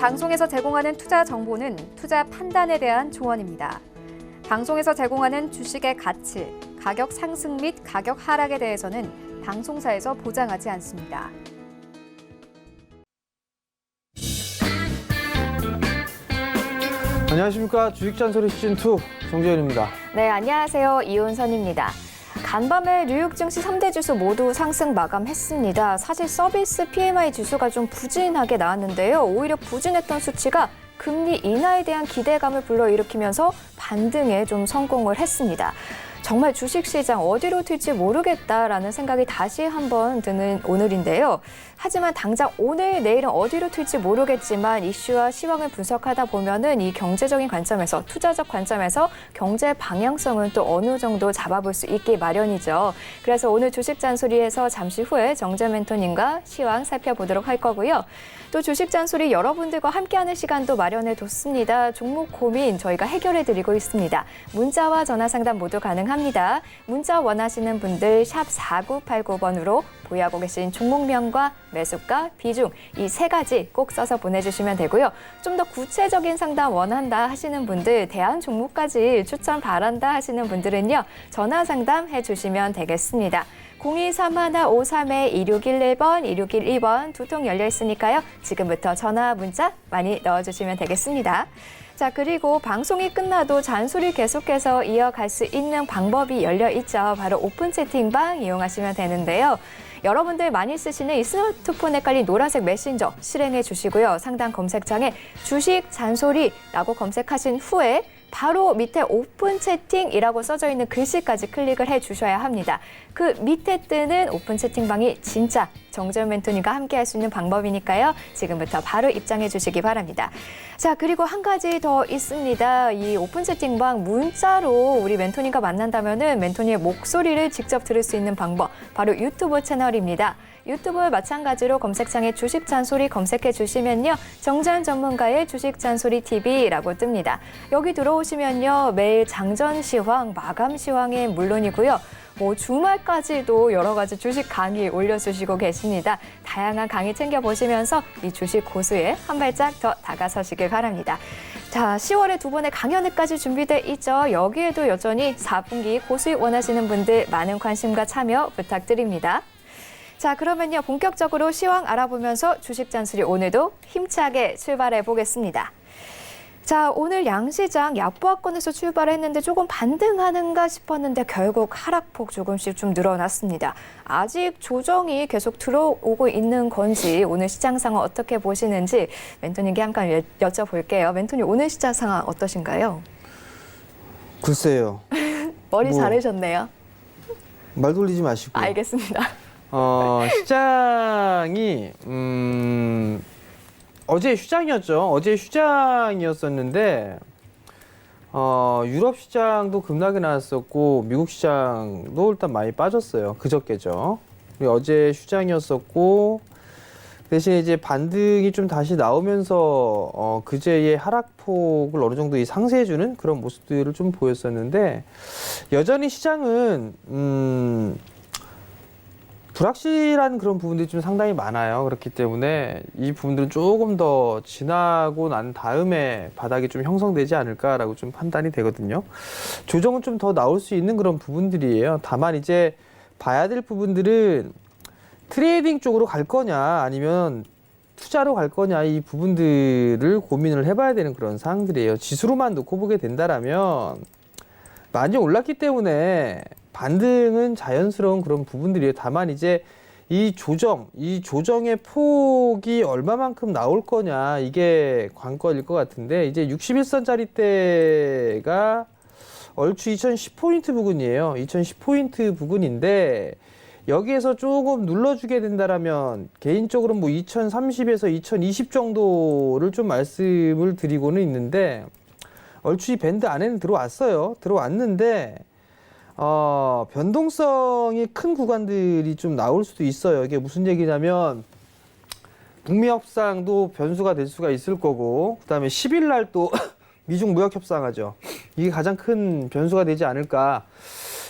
방송에서 제공하는 투자 정보는 투자 판단에 대한 조언입니다. 방송에서 제공하는 주식의 가치, 가격 상승 및 가격 하락에 대해서는 방송사에서 보장하지 않습니다. 안녕하십니까. 주식잔소리 시즌2 정재현입니다. 네, 안녕하세요. 이윤선입니다. 간밤에 뉴욕 증시 3대 지수 모두 상승 마감했습니다. 사실 서비스 PMI 지수가 좀 부진하게 나왔는데요. 오히려 부진했던 수치가 금리 인하에 대한 기대감을 불러일으키면서 반등에 좀 성공을 했습니다. 정말 주식시장 어디로 튈지 모르겠다라는 생각이 다시 한번 드는 오늘인데요. 하지만 당장 오늘, 내일은 어디로 튈지 모르겠지만 이슈와 시황을 분석하다 보면은 이 경제적인 관점에서, 투자적 관점에서 경제 방향성은 또 어느 정도 잡아볼 수 있기 마련이죠. 그래서 오늘 주식 잔소리에서 잠시 후에 정재 멘토님과 시황 살펴보도록 할 거고요. 또 주식 잔소리 여러분들과 함께하는 시간도 마련해뒀습니다. 종목 고민 저희가 해결해드리고 있습니다. 문자와 전화 상담 모두 가능합니다. 문자 원하시는 분들 샵 4989번으로 보유하고 계신 종목명과 매수가, 비중 이 세 가지 꼭 써서 보내주시면 되고요. 좀 더 구체적인 상담 원한다 하시는 분들, 대안 종목까지 추천 바란다 하시는 분들은요. 전화 상담 해주시면 되겠습니다. 0231-53-2611번, 2612번 두 통 열려 있으니까요. 지금부터 전화, 문자 많이 넣어주시면 되겠습니다. 자, 그리고 방송이 끝나도 잔소리 계속해서 이어갈 수 있는 방법이 열려 있죠. 바로 오픈 채팅방 이용하시면 되는데요. 여러분들 많이 쓰시는 이 스마트폰에 깔린 노란색 메신저 실행해 주시고요. 상단 검색창에 주식 잔소리라고 검색하신 후에 바로 밑에 오픈 채팅이라고 써져 있는 글씨까지 클릭을 해주셔야 합니다. 그 밑에 뜨는 오픈 채팅방이 진짜 정재현 멘토님과 함께 할 수 있는 방법이니까요. 지금부터 바로 입장해 주시기 바랍니다. 자, 그리고 한 가지 더 있습니다. 이 오픈 채팅방 문자로 우리 멘토님과 만난다면은 멘토님의 목소리를 직접 들을 수 있는 방법, 바로 유튜브 채널입니다. 유튜브 마찬가지로 검색창에 주식 잔소리 검색해 주시면요. 정재현 전문가의 주식 잔소리 TV라고 뜹니다. 여기 들어오시면요. 매일 장전 시황, 마감 시황이 물론이고요. 주말까지도 여러 가지 주식 강의 올려주시고 계십니다. 다양한 강의 챙겨보시면서 이 주식 고수에 한 발짝 더 다가서시길 바랍니다. 자, 10월에 두 번의 강연회까지 준비돼 있죠. 여기에도 여전히 4분기 고수익 원하시는 분들 많은 관심과 참여 부탁드립니다. 자, 그러면요. 본격적으로 시황 알아보면서 주식 잔소리 오늘도 힘차게 출발해 보겠습니다. 자, 오늘 양시장 약보합권에서 출발했는데 조금 반등하는가 싶었는데 결국 하락폭 조금씩 좀 늘어났습니다. 아직 조정이 계속 들어오고 있는 건지 오늘 시장 상황 어떻게 보시는지 멘토님께 잠깐 여쭤볼게요. 멘토님 오늘 시장 상황 어떠신가요? 글쎄요. 머리 자르셨네요. 말 돌리지 마시고. 알겠습니다. 시장이 어제 휴장이었죠. 어제 휴장이었었는데 유럽 시장도 급락이 나왔었고 미국 시장도 일단 많이 빠졌어요. 그저께죠. 어제 휴장이었었고 대신 이제 반등이 좀 다시 나오면서 그제의 하락폭을 어느 정도 상쇄해주는 그런 모습들을 좀 보였었는데 여전히 시장은 불확실한 그런 부분들이 좀 상당히 많아요. 그렇기 때문에 이 부분들은 조금 더 지나고 난 다음에 바닥이 좀 형성되지 않을까라고 좀 판단이 되거든요. 조정은 좀 더 나올 수 있는 그런 부분들이에요. 다만 이제 봐야 될 부분들은 트레이딩 쪽으로 갈 거냐 아니면 투자로 갈 거냐 이 부분들을 고민을 해봐야 되는 그런 사항들이에요. 지수로만 놓고 보게 된다라면 많이 올랐기 때문에 반등은 자연스러운 그런 부분들이에요. 다만 이제 이 조정의 폭이 얼마만큼 나올 거냐 이게 관건일 것 같은데 이제 61선짜리대가 얼추 2010포인트 부근이에요. 2010포인트 부근인데 여기에서 조금 눌러주게 된다라면 개인적으로 2030에서 2020 정도를 좀 말씀을 드리고는 있는데 얼추 이 밴드 안에는 들어왔는데 변동성이 큰 구간들이 좀 나올 수도 있어요. 이게 무슨 얘기냐면 북미 협상도 변수가 될 수가 있을 거고 그다음에 10일 날 또 미중 무역 협상하죠. 이게 가장 큰 변수가 되지 않을까.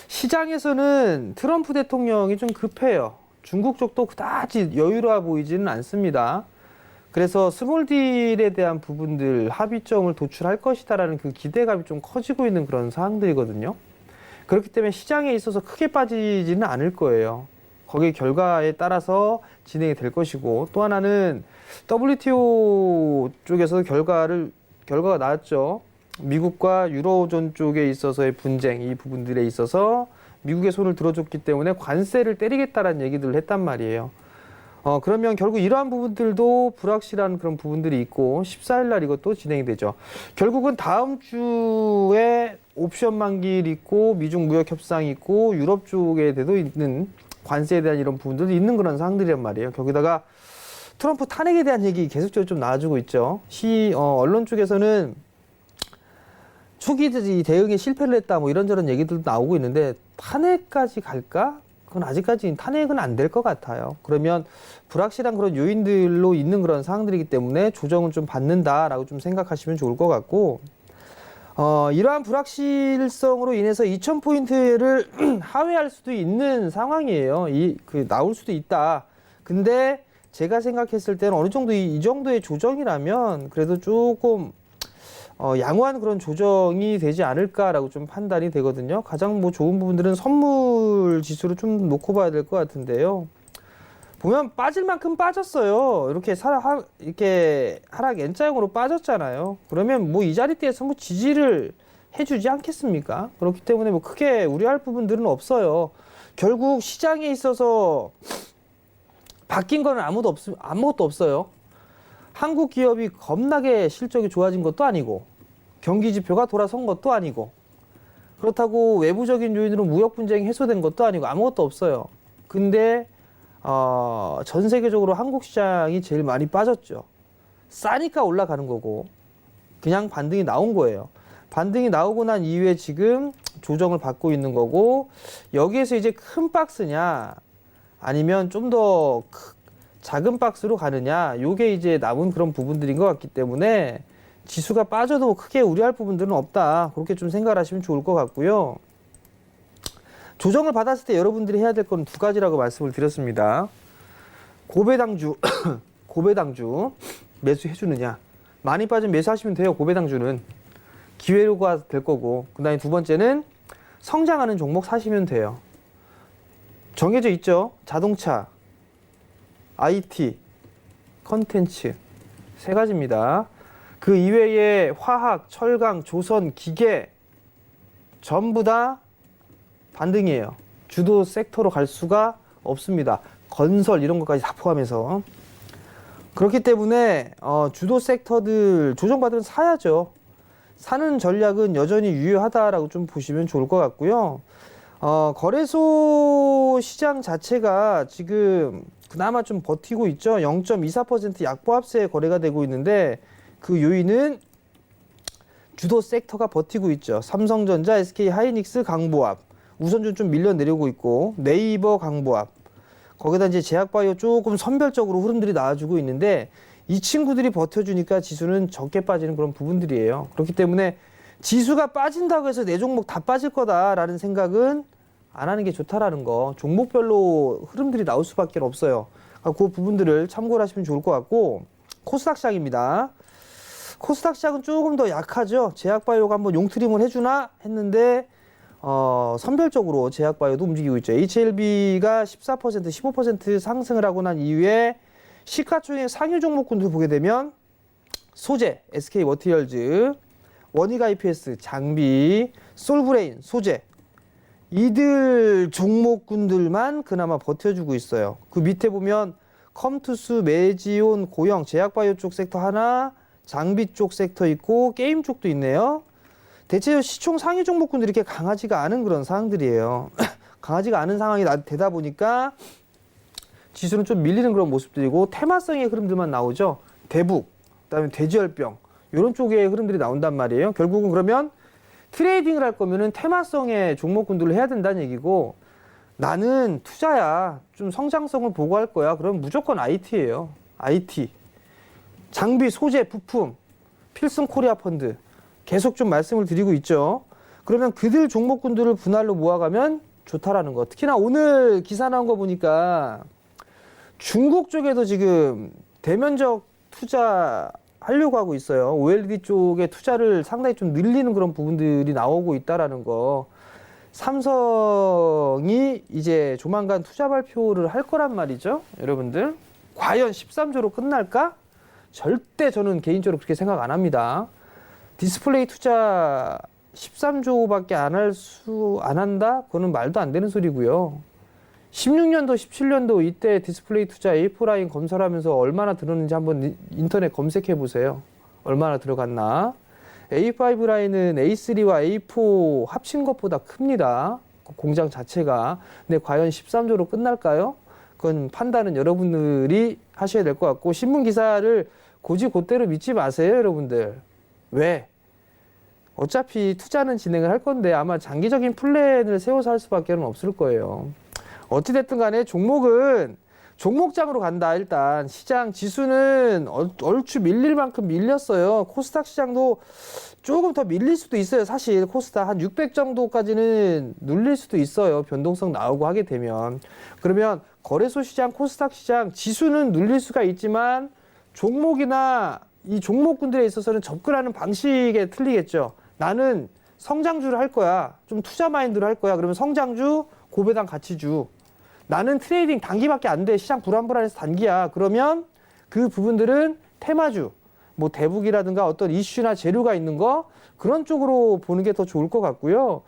시장에서는 트럼프 대통령이 좀 급해요. 중국 쪽도 그다지 여유로워 보이지는 않습니다. 그래서 스몰딜에 대한 부분들 합의점을 도출할 것이다라는 그 기대감이 좀 커지고 있는 그런 상황들이거든요. 그렇기 때문에 시장에 있어서 크게 빠지지는 않을 거예요. 거기에 결과에 따라서 진행이 될 것이고, 또 하나는 WTO 쪽에서 결과가 나왔죠. 미국과 유로존 쪽에 있어서의 분쟁, 이 부분들에 있어서 미국의 손을 들어줬기 때문에 관세를 때리겠다라는 얘기들을 했단 말이에요. 그러면 결국 이러한 부분들도 불확실한 그런 부분들이 있고 14일 날 이것도 진행이 되죠. 결국은 다음 주에 옵션 만기일 있고 미중 무역 협상이 있고 유럽 쪽에도 있는 관세에 대한 이런 부분들도 있는 그런 상황들이란 말이에요. 거기다가 트럼프 탄핵에 대한 얘기 계속적으로 좀 나와주고 있죠. 언론 쪽에서는 초기 대응에 실패를 했다 뭐 이런저런 얘기들도 나오고 있는데 탄핵까지 갈까? 그건 아직까지 탄핵은 안 될 것 같아요. 그러면 불확실한 그런 요인들로 있는 그런 상황들이기 때문에 조정은 좀 받는다라고 좀 생각하시면 좋을 것 같고, 이러한 불확실성으로 인해서 2,000포인트를 하회할 수도 있는 상황이에요. 나올 수도 있다. 근데 제가 생각했을 때는 어느 정도 이 정도의 조정이라면 그래도 조금 양호한 그런 조정이 되지 않을까라고 좀 판단이 되거든요. 가장 뭐 좋은 부분들은 선물 지수를 좀 놓고 봐야 될 것 같은데요. 보면 빠질 만큼 빠졌어요. 이렇게 하락 N자형으로 빠졌잖아요. 그러면 뭐 이 자리대에서 뭐 지지를 해주지 않겠습니까? 그렇기 때문에 뭐 크게 우려할 부분들은 없어요. 결국 시장에 있어서 바뀐 거는 아무것도 없어요. 한국 기업이 겁나게 실적이 좋아진 것도 아니고 경기 지표가 돌아선 것도 아니고 그렇다고 외부적인 요인으로 무역 분쟁이 해소된 것도 아니고 아무것도 없어요. 근데 전 세계적으로 한국 시장이 제일 많이 빠졌죠. 싸니까 올라가는 거고 그냥 반등이 나온 거예요. 반등이 나오고 난 이후에 지금 조정을 받고 있는 거고, 여기에서 이제 큰 박스냐 아니면 좀 더 작은 박스로 가느냐, 요게 이제 남은 그런 부분들인 것 같기 때문에 지수가 빠져도 크게 우려할 부분들은 없다, 그렇게 좀 생각을 하시면 좋을 것 같고요. 조정을 받았을 때 여러분들이 해야 될 건 두 가지라고 말씀을 드렸습니다. 고배당주 고배당주 매수해 주느냐, 많이 빠지면 매수하시면 돼요. 고배당주는 기회가 될 거고, 그 다음에 두 번째는 성장하는 종목 사시면 돼요. 정해져 있죠. 자동차, IT, 컨텐츠 세 가지입니다. 그 이외에 화학, 철강, 조선, 기계 전부 다 반등이에요. 주도 섹터로 갈 수가 없습니다. 건설 이런 것까지 다 포함해서. 그렇기 때문에 주도 섹터들 조정받으면 사야죠. 사는 전략은 여전히 유효하다라고 좀 보시면 좋을 것 같고요. 거래소 시장 자체가 지금 그나마 좀 버티고 있죠. 0.24% 약보합세에 거래가 되고 있는데 그 요인은 주도 섹터가 버티고 있죠. 삼성전자, SK하이닉스 강보합, 우선주 좀 밀려 내려오고 있고, 네이버 강보합, 거기다 이제 제약바이오 조금 선별적으로 흐름들이 나와주고 있는데 이 친구들이 버텨주니까 지수는 적게 빠지는 그런 부분들이에요. 그렇기 때문에 지수가 빠진다고 해서 내 종목 다 빠질 거다라는 생각은 안 하는 게 좋다라는 거, 종목별로 흐름들이 나올 수밖에 없어요. 그 부분들을 참고를 하시면 좋을 것 같고, 코스닥 시장입니다. 코스닥 시장은 조금 더 약하죠. 제약바이오가 한번 용트림을 해주나 했는데 선별적으로 제약바이오도 움직이고 있죠. HLB가 14%, 15% 상승을 하고 난 이후에 시가총액 상위 종목군들 보게 되면 소재, SK머티리얼즈, 원익 IPS, 장비, 솔브레인, 소재, 이들 종목군들만 그나마 버텨주고 있어요. 그 밑에 보면 컴투스, 메지온, 고영, 제약바이오 쪽 섹터 하나, 장비 쪽 섹터 있고 게임 쪽도 있네요. 대체로 시총 상위 종목군들이 이렇게 강하지가 않은 그런 상황들이에요. 강하지가 않은 상황이 되다 보니까 지수는 좀 밀리는 그런 모습들이고, 테마성의 흐름들만 나오죠. 대북, 그다음에 돼지열병 이런 쪽의 흐름들이 나온단 말이에요. 결국은 그러면 트레이딩을 할 거면은 테마성의 종목군들을 해야 된다는 얘기고, 나는 투자야, 좀 성장성을 보고할 거야, 그럼 무조건 IT예요. IT, 장비, 소재, 부품, 필승 코리아 펀드 계속 좀 말씀을 드리고 있죠. 그러면 그들 종목군들을 분할로 모아가면 좋다라는 거. 특히나 오늘 기사 나온 거 보니까 중국 쪽에도 지금 대면적 투자하려고 하고 있어요. OLED 쪽에 투자를 상당히 좀 늘리는 그런 부분들이 나오고 있다라는 거. 삼성이 이제 조만간 투자 발표를 할 거란 말이죠. 여러분들. 과연 13조로 끝날까? 절대 저는 개인적으로 그렇게 생각 안 합니다. 디스플레이 투자 13조밖에 안 한다? 그거는 말도 안 되는 소리고요. 16년도, 17년도 이때 디스플레이 투자 A4 라인 검사하면서 얼마나 들었는지 한번 인터넷 검색해 보세요. 얼마나 들어갔나. A5 라인은 A3와 A4 합친 것보다 큽니다. 공장 자체가. 근데 과연 13조로 끝날까요? 그건 판단은 여러분들이 하셔야 될 것 같고, 신문 기사를 곧대로 믿지 마세요, 여러분들. 왜? 어차피 투자는 진행을 할 건데 아마 장기적인 플랜을 세워서 할 수밖에 없을 거예요. 어찌됐든 간에 종목은 종목장으로 간다. 일단 시장 지수는 얼추 밀릴 만큼 밀렸어요. 코스닥 시장도 조금 더 밀릴 수도 있어요. 사실 코스닥 한 600 정도까지는 눌릴 수도 있어요. 변동성 나오고 하게 되면. 그러면 거래소 시장, 코스닥 시장 지수는 눌릴 수가 있지만 종목이나 이 종목군들에 있어서는 접근하는 방식에 틀리겠죠. 나는 성장주를 할 거야. 좀 투자 마인드로 할 거야. 그러면 성장주, 고배당 가치주. 나는 트레이딩 단기밖에 안 돼. 시장 불안불안해서 단기야. 그러면 그 부분들은 테마주, 뭐 대북이라든가 어떤 이슈나 재료가 있는 거 그런 쪽으로 보는 게 더 좋을 것 같고요.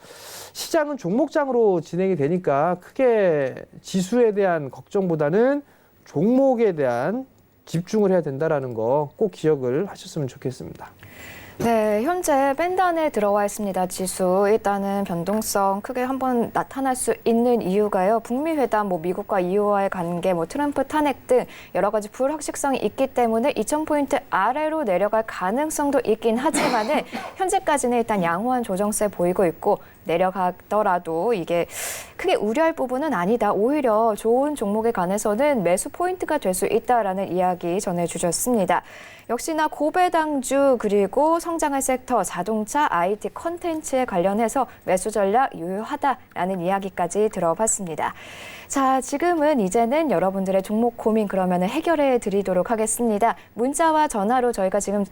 시장은 종목장으로 진행이 되니까 크게 지수에 대한 걱정보다는 종목에 대한 집중을 해야 된다라는 거 꼭 기억을 하셨으면 좋겠습니다. 네, 현재 밴드안에 들어와 있습니다. 지수 일단은 변동성 크게 한번 나타날 수 있는 이유가요. 북미 회담, 미국과 EU와의 관계, 트럼프 탄핵 등 여러 가지 불확실성이 있기 때문에 2,000포인트 아래로 내려갈 가능성도 있긴 하지만은 현재까지는 일단 양호한 조정세 보이고 있고 내려가더라도 이게 크게 우려할 부분은 아니다. 오히려 좋은 종목에 관해서는 매수 포인트가 될 수 있다라는 이야기 전해주셨습니다. 역시나 고배당주 그리고 성장할 섹터, 자동차, IT 컨텐츠에 관련해서 매수 전략 유효하다라는 이야기까지 들어봤습니다. 자, 지금은 이제는 여러분들의 종목 고민 그러면 해결해 드리도록 하겠습니다. 문자와 전화로 저희가 지금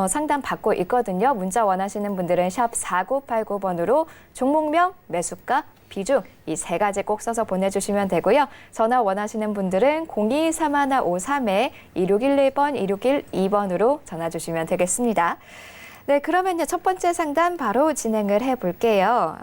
상담 받고 있거든요. 문자 원하시는 분들은 샵 4989번으로 종목명, 매수가, 비중 이 세 가지 꼭 써서 보내주시면 되고요. 전화 원하시는 분들은 0231-53-2611번, 2612번으로 전화 주시면 되겠습니다. 네, 그러면요. 첫 번째 상담 바로 진행을 해볼게요.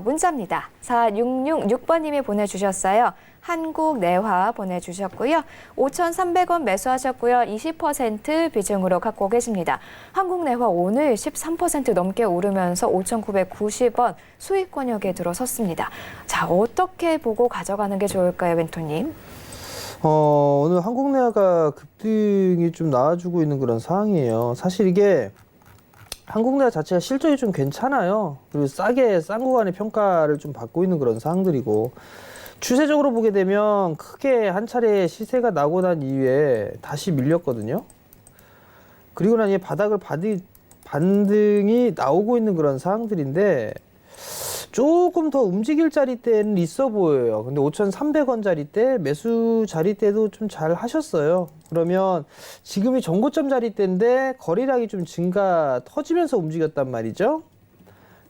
문자입니다. 4666번님이 보내주셨어요. 한국내화 보내주셨고요. 5,300원 매수하셨고요. 20% 비중으로 갖고 계십니다. 한국내화 오늘 13% 넘게 오르면서 5,990원 수익 권역에 들어섰습니다. 자, 어떻게 보고 가져가는 게 좋을까요, 멘토님? 오늘 한국내화가 급등이 좀 나와주고 있는 그런 상황이에요. 사실 이게 한국내화 자체가 실적이 좀 괜찮아요. 그리고 싼 구간의 평가를 좀 받고 있는 그런 상황들이고, 추세적으로 보게 되면 크게 한 차례 시세가 나고 난 이후에 다시 밀렸거든요. 그리고 난 이제 바닥을 반등이 나오고 있는 그런 상황들인데 조금 더 움직일 자리대는 있어 보여요. 근데 5,300원 자리대, 매수 자리대도 좀 잘 하셨어요. 그러면 지금이 정고점 자리대인데 거래량이 좀 터지면서 움직였단 말이죠.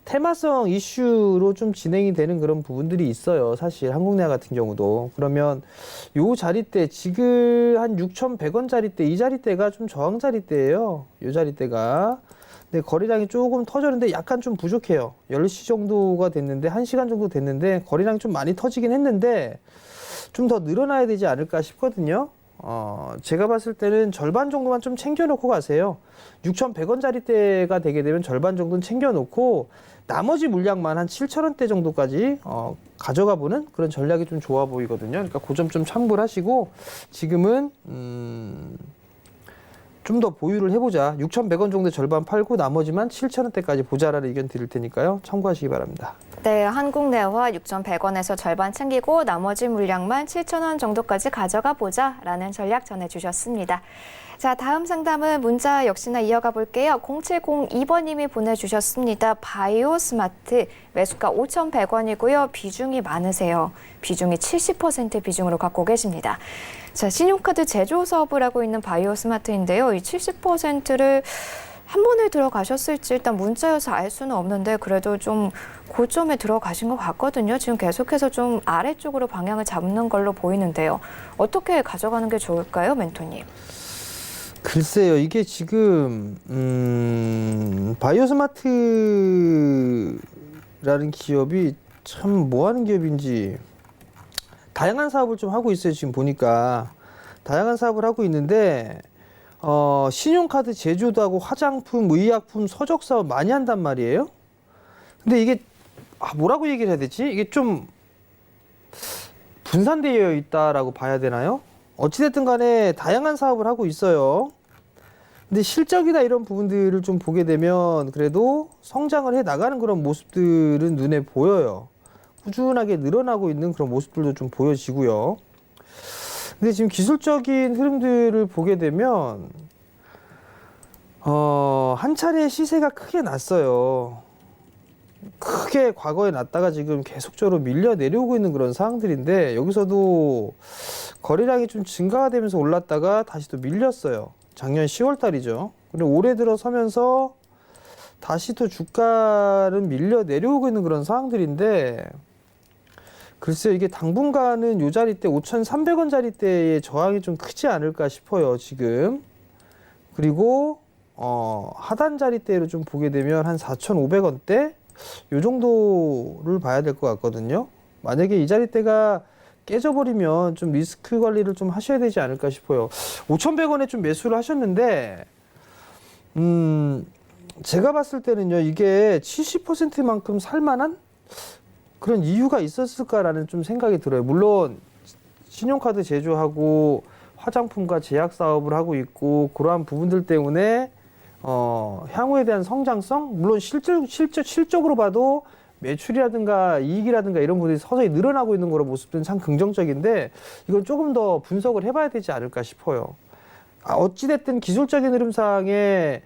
테마성 이슈로 좀 진행이 되는 그런 부분들이 있어요. 사실 한국내화 같은 경우도. 그러면 요 자리대, 지금 한 6,100원 자리대, 이 자리대가 좀 저항 자리대예요. 요 자리대가. 근데 거래량이 조금 터졌는데 약간 좀 부족해요. 10시 정도가 됐는데, 1시간 정도 됐는데 거래량이 좀 많이 터지긴 했는데 좀 더 늘어나야 되지 않을까 싶거든요. 제가 봤을 때는 절반 정도만 좀 챙겨놓고 가세요. 6,100원 자리대가 되게 되면 절반 정도는 챙겨놓고 나머지 물량만 한 7,000원대 정도까지 가져가 보는 그런 전략이 좀 좋아 보이거든요. 그러니까 그 점 좀 참고를 하시고 지금은 좀 더 보유를 해보자. 6,100원 정도 절반 팔고 나머지만 7,000원대까지 보자라는 의견 드릴 테니까요. 참고하시기 바랍니다. 네, 한국내화 6,100원에서 절반 챙기고 나머지 물량만 7,000원 정도까지 가져가 보자라는 전략 전해주셨습니다. 자, 다음 상담은 문자 역시나 이어가 볼게요. 0702번님이 보내주셨습니다. 바이오 스마트 매수가 5,100원이고요. 비중이 많으세요. 비중이 70% 비중으로 갖고 계십니다. 자, 신용카드 제조 사업을 하고 있는 바이오 스마트인데요. 이 70%를 한 번에 들어가셨을지 일단 문자여서 알 수는 없는데 그래도 좀 고점에 들어가신 것 같거든요. 지금 계속해서 좀 아래쪽으로 방향을 잡는 걸로 보이는데요. 어떻게 가져가는 게 좋을까요, 멘토님? 글쎄요, 이게 지금 바이오스마트라는 기업이 참 뭐 하는 기업인지 다양한 사업을 좀 하고 있어요. 지금 보니까 다양한 사업을 하고 있는데 신용카드 제조도 하고 화장품, 의약품, 서적 사업 많이 한단 말이에요. 근데 이게 뭐라고 얘기를 해야 되지? 이게 좀 분산되어 있다라고 봐야 되나요? 어찌됐든 간에 다양한 사업을 하고 있어요. 근데 실적이나 이런 부분들을 좀 보게 되면 그래도 성장을 해 나가는 그런 모습들은 눈에 보여요. 꾸준하게 늘어나고 있는 그런 모습들도 좀 보여지고요. 근데 지금 기술적인 흐름들을 보게 되면 한 차례 시세가 크게 났어요. 크게 과거에 났다가 지금 계속적으로 밀려 내려오고 있는 그런 상황들인데 여기서도 거래량이 좀 증가가 되면서 올랐다가 다시 또 밀렸어요. 작년 10월 달이죠. 그리고 올해 들어서면서 다시 또 주가는 밀려 내려오고 있는 그런 상황들인데 글쎄요, 이게 당분간은 요 자리대 5,300원짜리대의 저항이 좀 크지 않을까 싶어요, 지금. 그리고 하단 자리대로 좀 보게 되면 한 4,500원대 요 정도를 봐야 될 것 같거든요. 만약에 이 자리대가 깨져버리면 좀 리스크 관리를 좀 하셔야 되지 않을까 싶어요. 5,100원에 좀 매수를 하셨는데 제가 봤을 때는요, 이게 70%만큼 살만한 그런 이유가 있었을까라는 좀 생각이 들어요. 물론 신용카드 제조하고 화장품과 제약 사업을 하고 있고 그러한 부분들 때문에 향후에 대한 성장성, 물론 실적으로 봐도 매출이라든가 이익이라든가 이런 부분이 서서히 늘어나고 있는 그런 모습들은 참 긍정적인데 이건 조금 더 분석을 해봐야 되지 않을까 싶어요. 어찌됐든 기술적인 흐름상에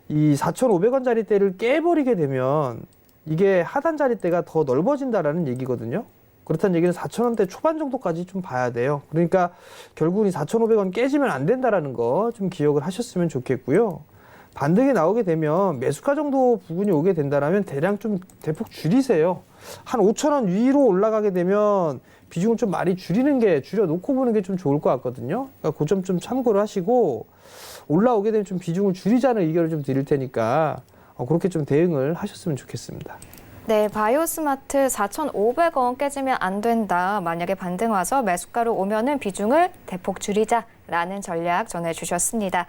이 4,500원짜리대를 깨버리게 되면 이게 하단 자리대가 더 넓어진다라는 얘기거든요. 그렇다는 얘기는 4,000원대 초반 정도까지 좀 봐야 돼요. 그러니까 결국은 이 4,500원 깨지면 안 된다라는 거 좀 기억을 하셨으면 좋겠고요. 반등이 나오게 되면 매수가 정도 부분이 오게 된다라면 대량 좀 대폭 줄이세요. 한 5,000원 위로 올라가게 되면 비중을 좀 많이 줄여놓고 보는 게 좀 좋을 것 같거든요. 그러니까 그 점 좀 참고를 하시고 올라오게 되면 좀 비중을 줄이자는 의견을 좀 드릴 테니까 그렇게 좀 대응을 하셨으면 좋겠습니다. 네, 바이오스마트 4,500원 깨지면 안 된다. 만약에 반등 와서 매수가로 오면은 비중을 대폭 줄이자라는 전략 전해주셨습니다.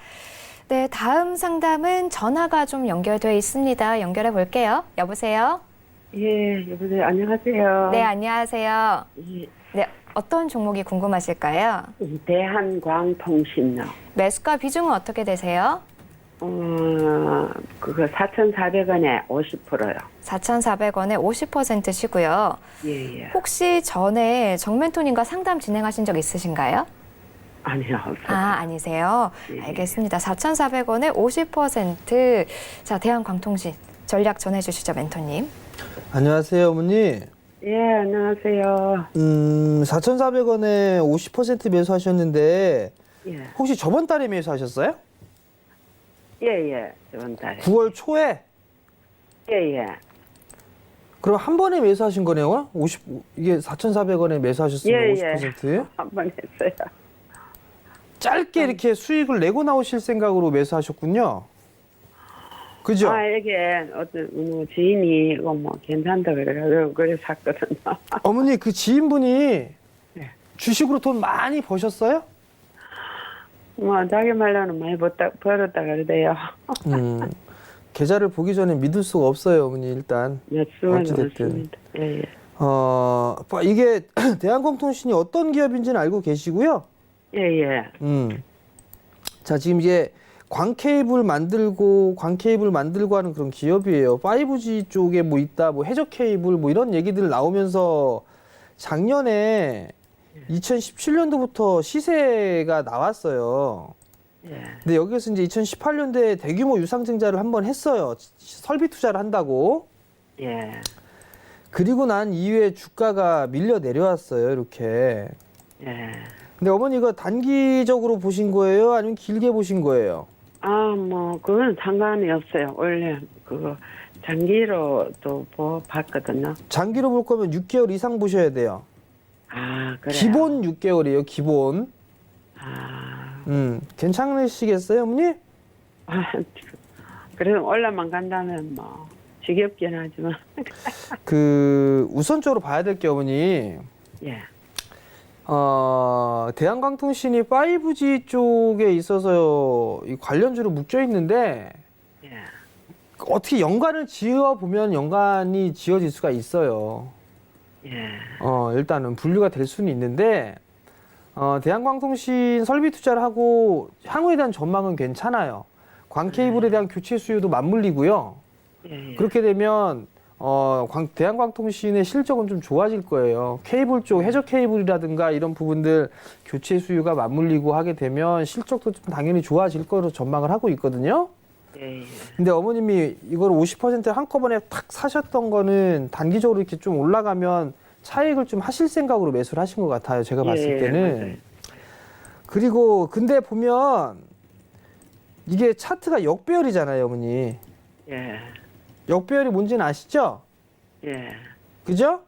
네, 다음 상담은 전화가 좀 연결돼 있습니다. 연결해 볼게요. 여보세요? 예, 여보세요. 안녕하세요. 네, 안녕하세요. 예, 네, 어떤 종목이 궁금하실까요? 대한광통신요. 매수가 비중은 어떻게 되세요? 그거 4,400원에 50%요. 4,400원에 50%시고요. 예, 예. 혹시 전에 정멘토님과 상담 진행하신 적 있으신가요? 아니요, 없어요. 아니세요. 예. 알겠습니다. 4,400원에 50%. 자, 대한광통신 전략 전해주시죠, 멘토님. 안녕하세요, 어머니. 예, 안녕하세요. 4,400원에 50% 매수하셨는데 예, 혹시 저번 달에 매수하셨어요? 예, 저번 달에. 9월 초에? 예, 예. 그럼 한 번에 매수하신 거네요? 이게 4,400원에 매수하셨으면 예, 50%? 한 번 했어요. 짧게 이렇게 수익을 내고 나오실 생각으로 매수하셨군요. 그죠? 이게 어떤 지인이 이거 뭐 괜찮다 그래 샀거든요. 어머니, 그 지인분이 네. 주식으로 돈 많이 버셨어요? 뭐 자기 말로는 많이 벌었다 그러대요. 계좌를 보기 전에 믿을 수가 없어요, 어머니, 일단. 몇 수만 어찌됐든. 없습니다. 예, 예. 이게 대한광통신이 어떤 기업인지는 알고 계시고요. 예, 예. 자, 지금 이게 광케이블 만들고 하는 그런 기업이에요. 5G 쪽에 뭐 있다, 뭐 해적 케이블 뭐 이런 얘기들 나오면서 작년에 2017년도부터 시세가 나왔어요. 예. 근데 여기서 이제 2018년도에 대규모 유상증자를 한번 했어요. 설비 투자를 한다고. 예. 그리고 난 이후에 주가가 밀려 내려왔어요, 이렇게. 예. 근데 어머니 이거 단기적으로 보신 거예요? 아니면 길게 보신 거예요? 뭐 그건 상관이 없어요. 원래 그거 장기로 또 봤거든요. 장기로 볼 거면 6개월 이상 보셔야 돼요. 아, 그래요? 기본 6개월이에요, 기본. 아, 괜찮으시겠어요, 어머니? 그래도 올라만 간다면 뭐 지겹긴 하지만. 그 우선적으로 봐야 될 게 어머니, 예. 대한광통신이 5G 쪽에 있어서 이 관련주로 묶여 있는데 예. 어떻게 연관을 지어 보면 연관이 지어질 수가 있어요. 예. 일단은 분류가 될 수는 있는데 대한광통신 설비 투자를 하고 향후에 대한 전망은 괜찮아요. 광케이블에 대한 교체 수요도 맞물리고요. 예. 그렇게 되면 대한광통신의 실적은 좀 좋아질 거예요. 케이블 쪽 해저 케이블이라든가 이런 부분들 교체 수요가 맞물리고 하게 되면 실적도 좀 당연히 좋아질 거로 전망을 하고 있거든요. 예. 근데 어머님이 이걸 50% 한꺼번에 탁 사셨던 거는 단기적으로 이렇게 좀 올라가면 차익을 좀 하실 생각으로 매수를 하신 것 같아요. 제가 봤을 때는. 맞아요. 그리고 근데 보면 이게 차트가 역배열이잖아요, 어머니. 예. 역배열이 뭔지는 아시죠? 예. 그죠?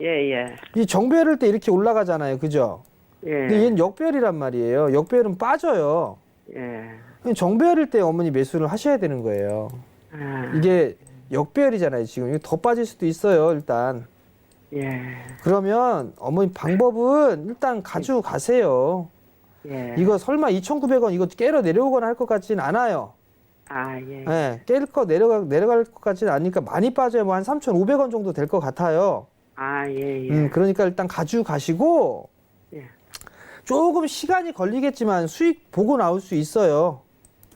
예. 예. 이 정배열일 때 이렇게 올라가잖아요. 그죠? 예. 근데 얘는 역배열이란 말이에요. 역배열은 빠져요. 예. 정배열일 때 어머니 매수를 하셔야 되는 거예요. 아, 이게 역배열이잖아요. 지금 이거 더 빠질 수도 있어요. 일단. 예. 그러면 어머니 방법은 일단 가져가세요. 예. 이거 설마 2,900원 이거 깨러 내려오거나 할 것 같지는 않아요. 아, 예. 예, 내려갈 것 같지는 않으니까 많이 빠져요. 뭐 한 3,500원 정도 될 것 같아요. 아, 예. 예. 그러니까 일단 가지고 예. 조금 시간이 걸리겠지만 수익 보고 나올 수 있어요.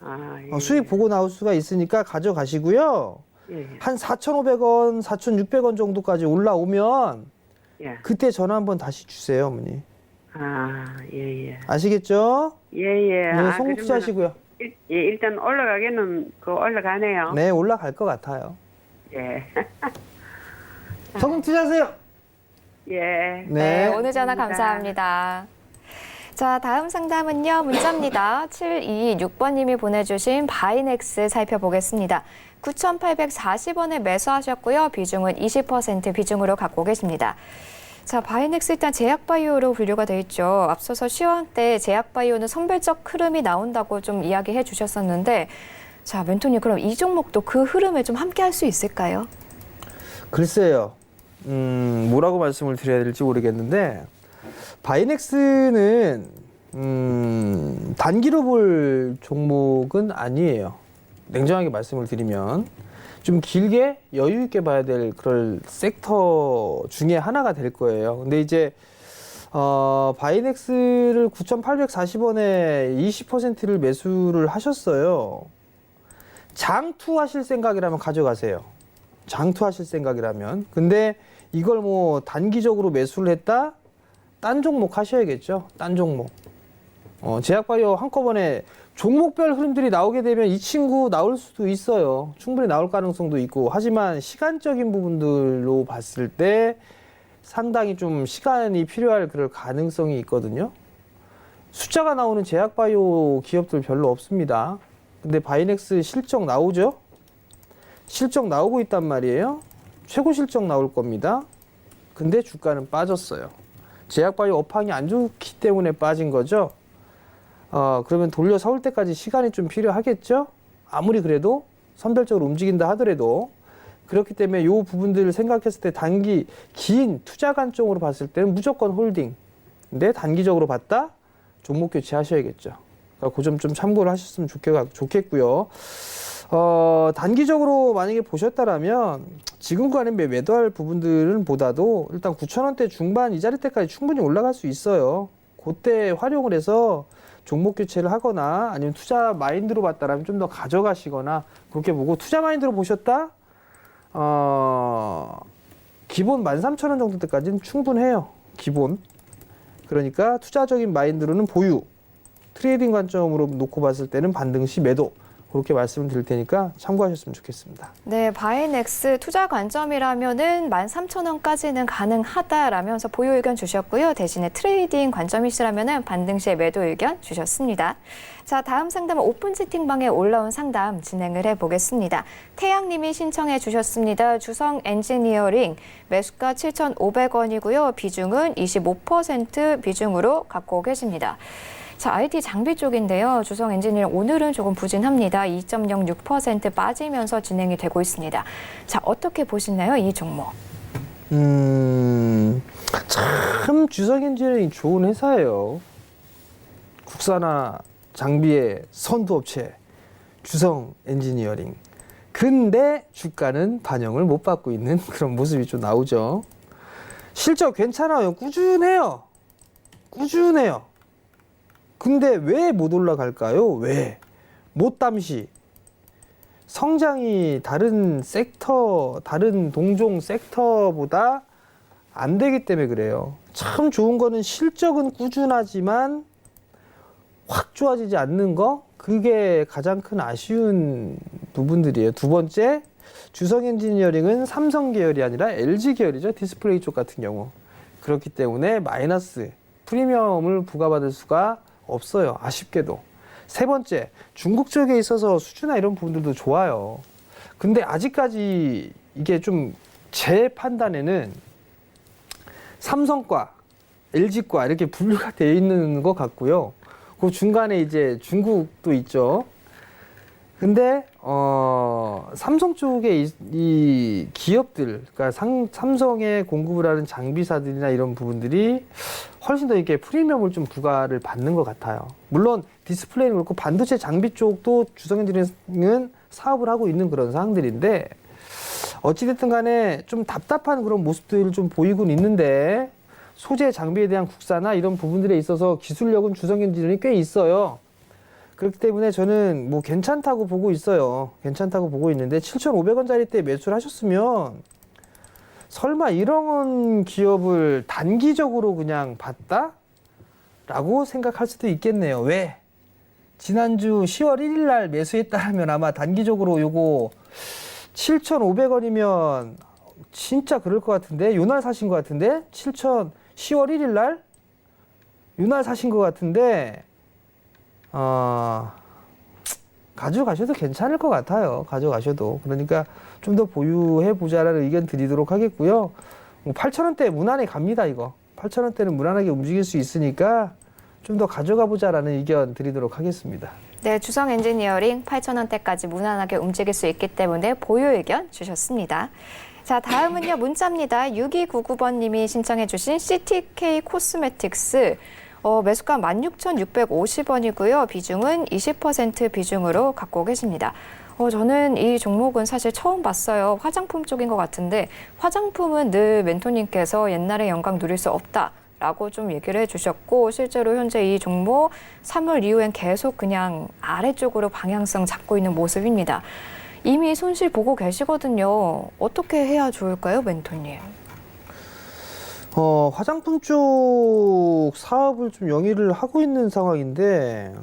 아, 예. 수익 보고 나올 수가 있으니까 가져가시고요. 예. 한 4,500원, 4,600원 정도까지 올라오면 예. 그때 전화 한번 다시 주세요, 어머니. 아, 예. 예. 아시겠죠? 예. 예. 네, 아, 송금 투자하시고요. 예, 일단 올라가기는 올라가네요. 네, 올라갈 것 같아요. 예. 송금 투자하세요. 예. 네, 오늘 전화 감사합니다. 감사합니다. 자, 다음 상담은요, 문자입니다. 7226번님이 보내주신 바이넥스 살펴보겠습니다. 9,840원에 매수하셨고요. 비중은 20% 비중으로 갖고 계십니다. 자, 바이넥스 일단 제약바이오로 분류가 돼 있죠. 앞서서 시황 때 제약바이오는 선별적 흐름이 나온다고 좀 이야기해 주셨었는데, 자, 멘토님 그럼 이 종목도 그 흐름에 좀 함께 할 수 있을까요? 글쎄요. 뭐라고 말씀을 드려야 될지 모르겠는데 바이넥스는 단기로 볼 종목은 아니에요. 냉정하게 말씀을 드리면 좀 길게 여유 있게 봐야 될 그럴 섹터 중에 하나가 될 거예요. 근데 이제 바이넥스를 9,840원에 20%를 매수를 하셨어요. 장투하실 생각이라면 가져가세요. 장투하실 생각이라면. 근데 이걸 뭐 단기적으로 매수를 했다? 딴 종목 하셔야겠죠. 딴 종목. 제약바이오 한꺼번에 종목별 흐름들이 나오게 되면 이 친구 나올 수도 있어요. 충분히 나올 가능성도 있고. 하지만 시간적인 부분들로 봤을 때 상당히 좀 시간이 필요할 그럴 가능성이 있거든요. 숫자가 나오는 제약바이오 기업들 별로 없습니다. 근데 바이넥스 실적 나오죠? 실적 나오고 있단 말이에요. 최고 실적 나올 겁니다. 근데 주가는 빠졌어요. 제약바이오 업황이 안 좋기 때문에 빠진 거죠. 그러면 돌려 서올 때까지 시간이 좀 필요하겠죠? 아무리 그래도 선별적으로 움직인다 하더라도. 그렇기 때문에 이 부분들을 생각했을 때 긴 투자 관점으로 봤을 때는 무조건 홀딩. 근데 단기적으로 봤다? 종목 교체하셔야겠죠. 그러니까 그 점 좀 참고를 하셨으면 좋겠고요. 단기적으로 만약에 보셨다라면 지금 구간에 매도할 부분들은 보다도 일단 9,000원대 중반 이 자리대까지 충분히 올라갈 수 있어요. 그때 활용을 해서 종목 교체를 하거나 아니면 투자 마인드로 봤다라면 좀 더 가져가시거나 그렇게 보고 투자 마인드로 보셨다? 기본 13,000원 정도 때까지는 충분해요. 기본. 그러니까 투자적인 마인드로는 보유. 트레이딩 관점으로 놓고 봤을 때는 반등 시 매도. 그렇게 말씀을 드릴 테니까 참고하셨으면 좋겠습니다. 네, 바이넥스 투자 관점이라면은 13,000원까지는 가능하다라면서 보유 의견 주셨고요. 대신에 트레이딩 관점이시라면은 반등 시에 매도 의견 주셨습니다. 자, 다음 상담은 오픈 채팅방에 올라온 상담 진행을 해보겠습니다. 태양님이 신청해 주셨습니다. 주성 엔지니어링 매수가 7,500원이고요. 비중은 25% 비중으로 갖고 계십니다. 자, IT 장비 쪽인데요. 주성 엔지니어링 오늘은 조금 부진합니다. 2.06% 빠지면서 진행이 되고 있습니다. 자, 어떻게 보시나요, 이 종목? 참 주성 엔지니어링 좋은 회사예요. 국산화 장비의 선두업체 주성 엔지니어링. 근데 주가는 반영을 못 받고 있는 그런 모습이 좀 나오죠. 실적 괜찮아요. 꾸준해요. 근데 왜 못 올라갈까요? 왜? 못담시. 성장이 다른 섹터, 다른 동종 섹터보다 안 되기 때문에 그래요. 참 좋은 거는 실적은 꾸준하지만 확 좋아지지 않는 거? 그게 가장 큰 아쉬운 부분들이에요. 두 번째, 주성 엔지니어링은 삼성 계열이 아니라 LG 계열이죠. 디스플레이 쪽 같은 경우. 그렇기 때문에 마이너스 프리미엄을 부과받을 수가 없어요. 아쉽게도. 세 번째, 중국 쪽에 있어서 수주나 이런 부분들도 좋아요. 근데 아직까지 이게 좀 제 판단에는 삼성과 LG과 이렇게 분류가 되어 있는 것 같고요. 그 중간에 이제 중국도 있죠. 근데 삼성 쪽에 이 기업들, 그러니까 삼성에 공급을 하는 장비사들이나 이런 부분들이 훨씬 더 이렇게 프리미엄을 좀 부과를 받는 것 같아요. 물론 디스플레이는 그렇고 반도체 장비 쪽도 주성 엔지니어링은 사업을 하고 있는 그런 상황들인데 어찌됐든 간에 좀 답답한 그런 모습들을 좀 보이곤 있는데 소재 장비에 대한 국산화 이런 부분들에 있어서 기술력은 주성 엔지니어링이 꽤 있어요. 그렇기 때문에 저는 뭐 괜찮다고 보고 있어요. 괜찮다고 보고 있는데 7,500원짜리 때 매수를 하셨으면 설마 이런 기업을 단기적으로 그냥 봤다? 라고 생각할 수도 있겠네요. 왜? 지난주 10월 1일 날 매수했다면 아마 단기적으로 요거 7,500원이면 진짜 그럴 것 같은데 요날 사신 것 같은데 10월 1일 날 요날 사신 것 같은데 가져가셔도 괜찮을 것 같아요. 가져가셔도. 그러니까 좀 더 보유해 보자라는 의견 드리도록 하겠고요. 8,000원대 무난히 갑니다, 이거. 8,000원대는 무난하게 움직일 수 있으니까 좀 더 가져가 보자라는 의견 드리도록 하겠습니다. 네, 주성 엔지니어링 8,000원대까지 무난하게 움직일 수 있기 때문에 보유 의견 주셨습니다. 자, 다음은요, 문자입니다. 6299번님이 신청해 주신 CTK 코스메틱스. 매수가 16,650원이고요. 비중은 20% 비중으로 갖고 계십니다. 저는 이 종목은 사실 처음 봤어요. 화장품 쪽인 것 같은데 화장품은 늘 멘토님께서 옛날에 영광 누릴 수 없다라고 좀 얘기를 해주셨고 실제로 현재 이 종목 3월 이후엔 계속 그냥 아래쪽으로 방향성 잡고 있는 모습입니다. 이미 손실 보고 계시거든요. 어떻게 해야 좋을까요, 멘토님? 화장품 쪽 사업을 좀 영위를 하고 있는 상황인데,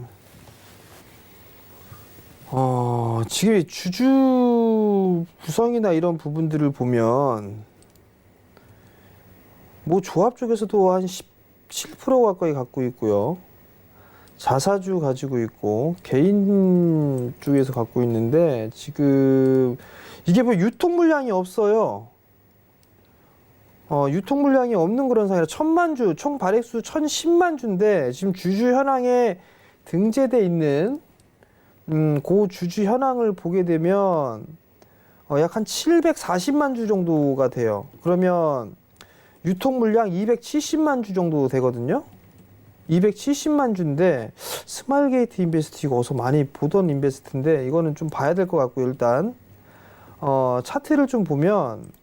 지금 주주 구성이나 이런 부분들을 보면, 뭐 조합 쪽에서도 한 17% 가까이 갖고 있고요. 자사주 가지고 있고, 개인 쪽에서 갖고 있는데, 지금 이게 뭐 유통 물량이 없어요. 유통 물량이 없는 그런 상황이라 1,000만 주, 총 발행수 1,010만 주인데 지금 주주 현황에 등재돼 있는 그 주주 현황을 보게 되면 약 한 740만 주 정도가 돼요. 그러면 유통 물량 270만 주 정도 되거든요. 270만 주인데 스마일게이트 인베스트 이거 어서 많이 보던 인베스트인데 이거는 좀 봐야 될 것 같고요. 일단 차트를 좀 보면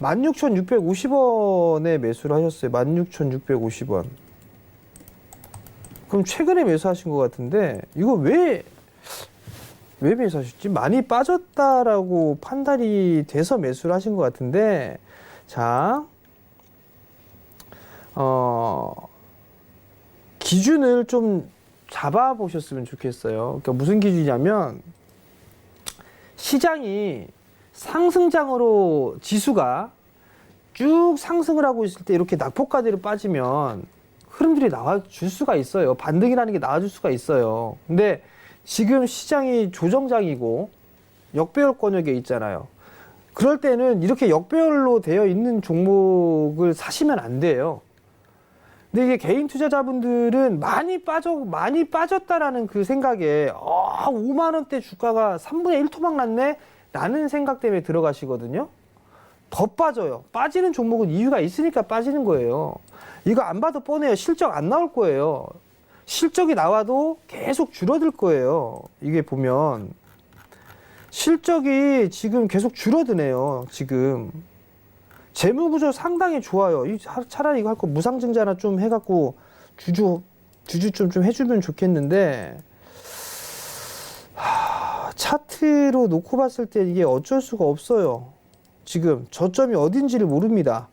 16,650원에 매수를 하셨어요. 16,650원. 그럼 최근에 매수하신 것 같은데 이거 왜 매수하셨지? 많이 빠졌다라고 판단이 돼서 매수를 하신 것 같은데 자, 기준을 좀 잡아보셨으면 좋겠어요. 그러니까 무슨 기준이냐면 시장이 상승장으로 지수가 쭉 상승을 하고 있을 때 이렇게 낙폭과대로 빠지면 흐름들이 나와줄 수가 있어요. 반등이라는 게 나와줄 수가 있어요. 근데 지금 시장이 조정장이고 역배열 권역에 있잖아요. 그럴 때는 이렇게 역배열로 되어 있는 종목을 사시면 안 돼요. 근데 이게 개인 투자자분들은 많이 빠졌다라는 그 생각에 5만 원대 주가가 3분의 1 토막 났네 라는 생각 때문에 들어가시거든요. 더 빠져요. 빠지는 종목은 이유가 있으니까 빠지는 거예요. 이거 안 봐도 뻔해요. 실적 안 나올 거예요. 실적이 나와도 계속 줄어들 거예요. 이게 보면 실적이 지금 계속 줄어드네요. 지금 재무구조 상당히 좋아요. 차라리 이거 할 거 무상증자나 좀 해갖고 주주 좀 해주면 좋겠는데 차트로 놓고 봤을 때 이게 어쩔 수가 없어요. 지금 저점이 어딘지를 모릅니다.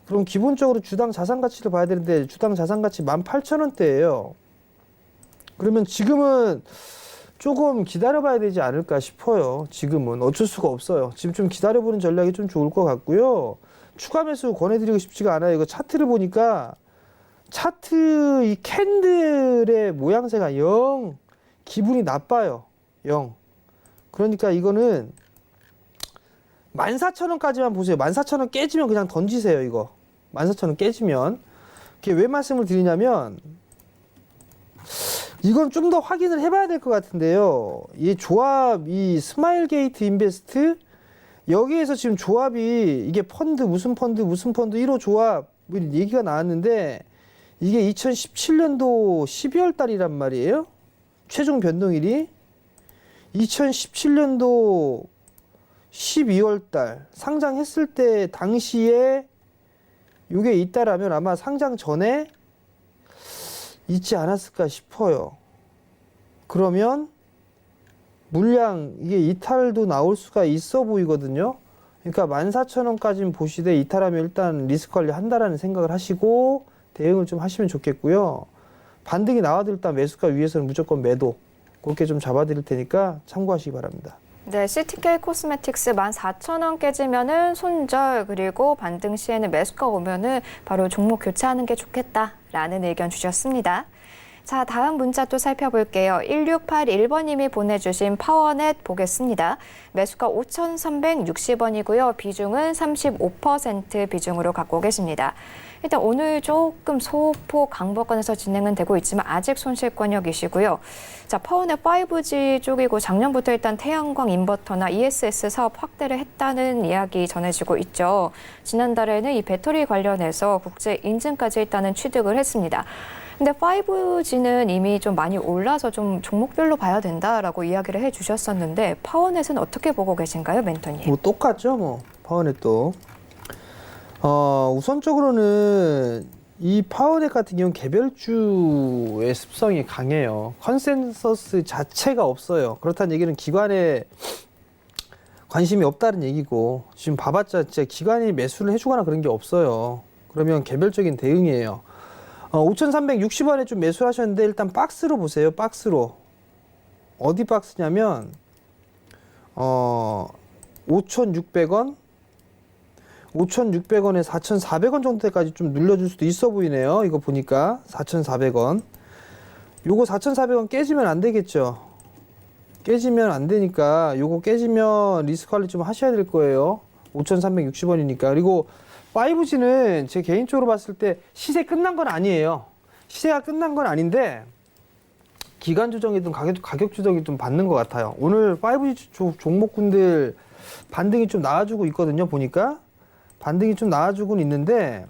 그럼 기본적으로 주당 자산가치를 봐야 되는데 주당 자산가치 18,000원대예요. 그러면 지금은 조금 기다려봐야 되지 않을까 싶어요. 지금은 어쩔 수가 없어요. 지금 좀 기다려보는 전략이 좀 좋을 것 같고요. 추가 매수 권해드리고 싶지가 않아요. 이거 차트를 보니까 차트 이 캔들의 모양새가 영 기분이 나빠요. 영. 그러니까 이거는 14,000원까지만 보세요. 14,000원 깨지면 그냥 던지세요. 이거 14,000원 깨지면. 이게 왜 말씀을 드리냐면 이건 좀 더 확인을 해봐야 될 것 같은데요. 이 조합, 이 스마일 게이트 인베스트 여기에서 지금 조합이 이게 무슨 펀드 1호 조합 얘기가 나왔는데 이게 2017년도 12월 달이란 말이에요. 최종 변동일이 2017년도 12월 달 상장했을 때 당시에 이게 있다라면 아마 상장 전에 있지 않았을까 싶어요. 그러면 물량 이게 이탈도 나올 수가 있어 보이거든요. 그러니까 14,000원까지는 보시되 이탈하면 일단 리스크 관리 한다라는 생각을 하시고 대응을 좀 하시면 좋겠고요. 반등이 나와도 일단 매수가 위에서는 무조건 매도 그렇게 좀 잡아드릴 테니까 참고하시기 바랍니다. 네, CTK 코스메틱스 14,000원 깨지면은 손절 그리고 반등 시에는 매수가 오면은 바로 종목 교체하는 게 좋겠다라는 의견 주셨습니다. 자, 다음 문자 또 살펴볼게요. 1681번님이 보내주신 파워넷 보겠습니다. 매수가 5,360원이고요. 비중은 35% 비중으로 갖고 계십니다. 일단 오늘 조금 소폭 강보권에서 진행은 되고 있지만 아직 손실권역이시고요. 자, 파워넷 5G 쪽이고 작년부터 일단 태양광 인버터나 ESS 사업 확대를 했다는 이야기 전해지고 있죠. 지난달에는 이 배터리 관련해서 국제 인증까지 일단은 취득을 했습니다. 근데 5G는 이미 좀 많이 올라서 좀 종목별로 봐야 된다라고 이야기를 해주셨었는데 파워넷은 어떻게 보고 계신가요, 멘토님? 뭐 똑같죠, 뭐 파워넷도. 우선적으로는 이 파워넷 같은 경우는 개별주의 습성이 강해요. 컨센서스 자체가 없어요. 그렇다는 얘기는 기관에 관심이 없다는 얘기고 지금 봐봤자 진짜 기관이 매수를 해주거나 그런 게 없어요. 그러면 개별적인 대응이에요. 5,360원에 좀 매수를 하셨는데 일단 박스로 보세요. 박스로. 어디 박스냐면 5,600원 5,600원에 4,400원 정도까지 좀 눌러줄 수도 있어 보이네요. 이거 보니까 4,400원. 요거 4,400원 깨지면 안 되겠죠. 깨지면 안 되니까 요거 깨지면 리스크 관리 좀 하셔야 될 거예요. 5,360원이니까. 그리고 5G는 제 개인적으로 봤을 때 시세 끝난 건 아니에요. 시세가 끝난 건 아닌데 기간 조정이든 가격 조정이 좀 받는 것 같아요. 오늘 5G 종목군들 반등이 좀 나와주고 있거든요. 보니까 반등이 좀 나와주고는 있는데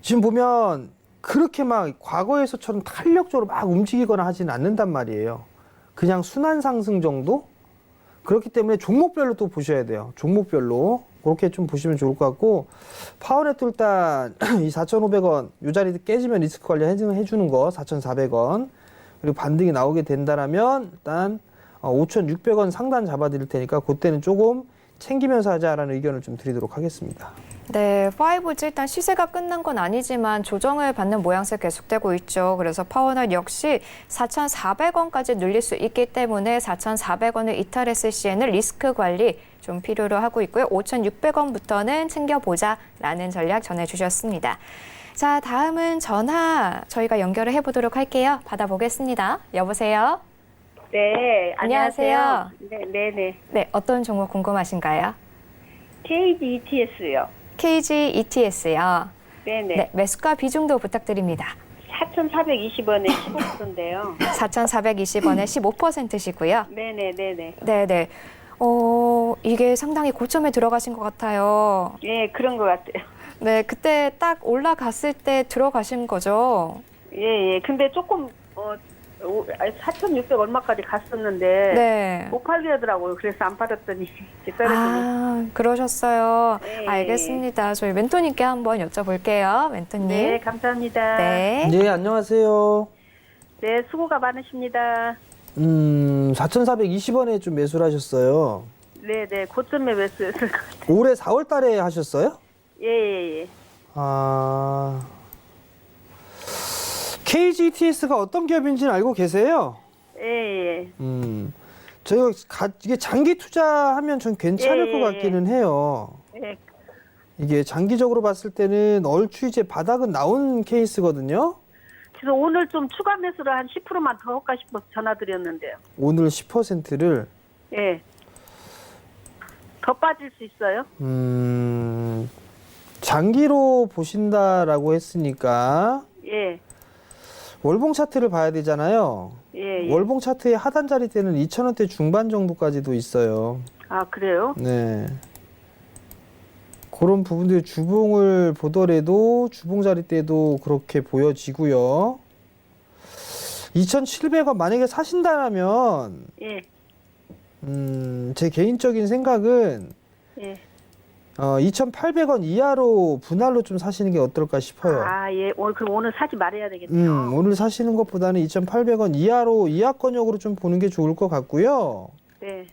지금 보면 그렇게 막 과거에서처럼 탄력적으로 막 움직이거나 하지는 않는단 말이에요. 그냥 순환 상승 정도? 그렇기 때문에 종목별로 또 보셔야 돼요. 종목별로 그렇게 좀 보시면 좋을 것 같고 파워넷도 일단 이 4,500원 이 자리 깨지면 리스크 관리 해주는 거 4,400원 그리고 반등이 나오게 된다라면 일단 5,600원 상단 잡아드릴 테니까 그때는 조금 챙기면서 하자라는 의견을 좀 드리도록 하겠습니다. 네, 5G 일단 시세가 끝난 건 아니지만 조정을 받는 모양새 계속되고 있죠. 그래서 파워널 역시 4,400원까지 눌릴 수 있기 때문에 4,400원을 이탈했을 시에는 리스크 관리 좀 필요로 하고 있고요. 5,600원부터는 챙겨보자라는 전략 전해주셨습니다. 자, 다음은 전화 저희가 연결을 해보도록 할게요. 받아보겠습니다. 여보세요? 네, 안녕하세요. 네. 네, 어떤 종목 궁금하신가요? KG ETS요. KG ETS요. 네네. 네, 매수가 비중도 부탁드립니다. 4,420원에 15%인데요. 4,420원에 15%시고요. 네네. 네네. 이게 상당히 고점에 들어가신 것 같아요. 예, 그런 것 같아요. 네, 그때 딱 올라갔을 때 들어가신 거죠? 예. 근데 조금, 4,600 얼마까지 갔었는데. 네. 못 팔게 하더라고요. 그래서 안 팔았더니. 떨어지고. 아, 그러셨어요. 네. 알겠습니다. 저희 멘토님께 한번 여쭤볼게요. 멘토님. 네, 감사합니다. 네. 네, 안녕하세요. 네, 수고가 많으십니다. 4,420원에 좀 매수를 하셨어요. 네네, 고점에 매수했을 것 같아요. 올해 4월 달에 하셨어요? 예. 아, KGTS가 어떤 기업인지는 알고 계세요? 예. 저희가 이게 장기 투자하면 전 괜찮을 것 같기는 해요. 예. 이게 장기적으로 봤을 때는 얼추 이제 바닥은 나온 케이스거든요. 그래서 오늘 좀 추가 매수를 한 10%만 더 할까 싶어서 전화드렸는데요. 오늘 10%를 예. 더 빠질 수 있어요? 장기로 보신다라고 했으니까 예. 월봉 차트를 봐야 되잖아요. 예. 월봉 차트의 하단 자리대는 2,000원대 중반 정도까지도 있어요. 아, 그래요? 네. 그런 부분들 주봉을 보더라도 주봉 자리대도 그렇게 보여지고요. 2,700원 만약에 사신다면 예. 제 개인적인 생각은 예. 2,800원 이하로 분할로 좀 사시는 게 어떨까 싶어요. 아, 예. 그럼 오늘 사지 말아야 되겠네요. 오늘 사시는 것보다는 2,800원 이하로 이하권역으로 좀 보는 게 좋을 것 같고요. 네.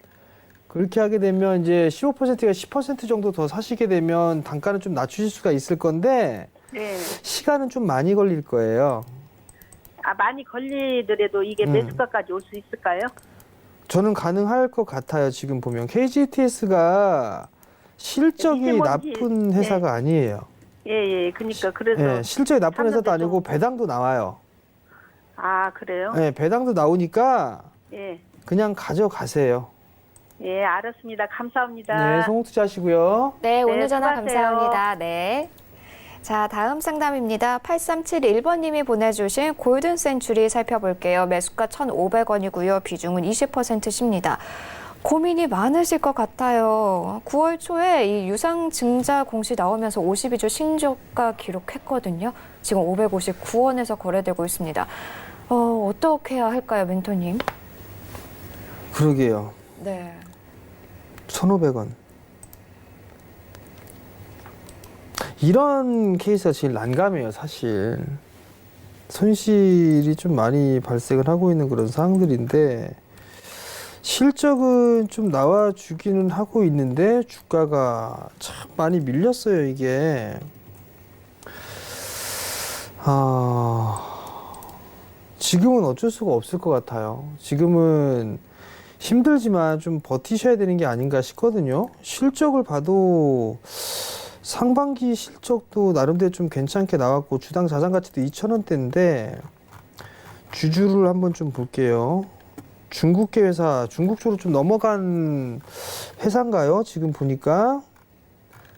그렇게 하게 되면 이제 15%가 10% 정도 더 사시게 되면 단가는 좀 낮추실 수가 있을 건데 네. 시간은 좀 많이 걸릴 거예요. 아, 많이 걸리더라도 이게 매수가까지 올 수 있을까요? 저는 가능할 것 같아요. 지금 보면 KGTS가 실적이 이게 뭔지, 나쁜 회사가 아니에요. 예. 그러니까 그래서 네, 실적이 나쁜 회사도 샀는데 아니고 좀- 배당도 나와요. 아, 그래요? 네, 배당도 나오니까 예. 그냥 가져가세요. 예, 알았습니다. 감사합니다. 네, 송투자하시고요. 네, 오늘 네, 전화 수고하세요. 감사합니다. 네. 자, 다음 상담입니다. 8371번님이 보내주신 골든 센츄리 살펴볼게요. 매수가 1,500원이고요. 비중은 20%십니다. 고민이 많으실 것 같아요. 9월 초에 이 유상증자 공시 나오면서 52주 신저가 기록했거든요. 지금 559원에서 거래되고 있습니다. 어떻게 해야 할까요, 멘토님? 그러게요. 네. 1,500원. 이런 케이스가 제일 난감해요, 사실. 손실이 좀 많이 발생을 하고 있는 그런 상황들인데, 실적은 좀 나와주기는 하고 있는데, 주가가 참 많이 밀렸어요, 이게. 지금은 어쩔 수가 없을 것 같아요. 지금은 힘들지만 좀 버티셔야 되는 게 아닌가 싶거든요. 실적을 봐도 상반기 실적도 나름대로 좀 괜찮게 나왔고 주당 자산 가치도 2,000원대인데 주주를 한번 좀 볼게요. 중국계 회사, 중국 쪽으로 좀 넘어간 회사인가요? 지금 보니까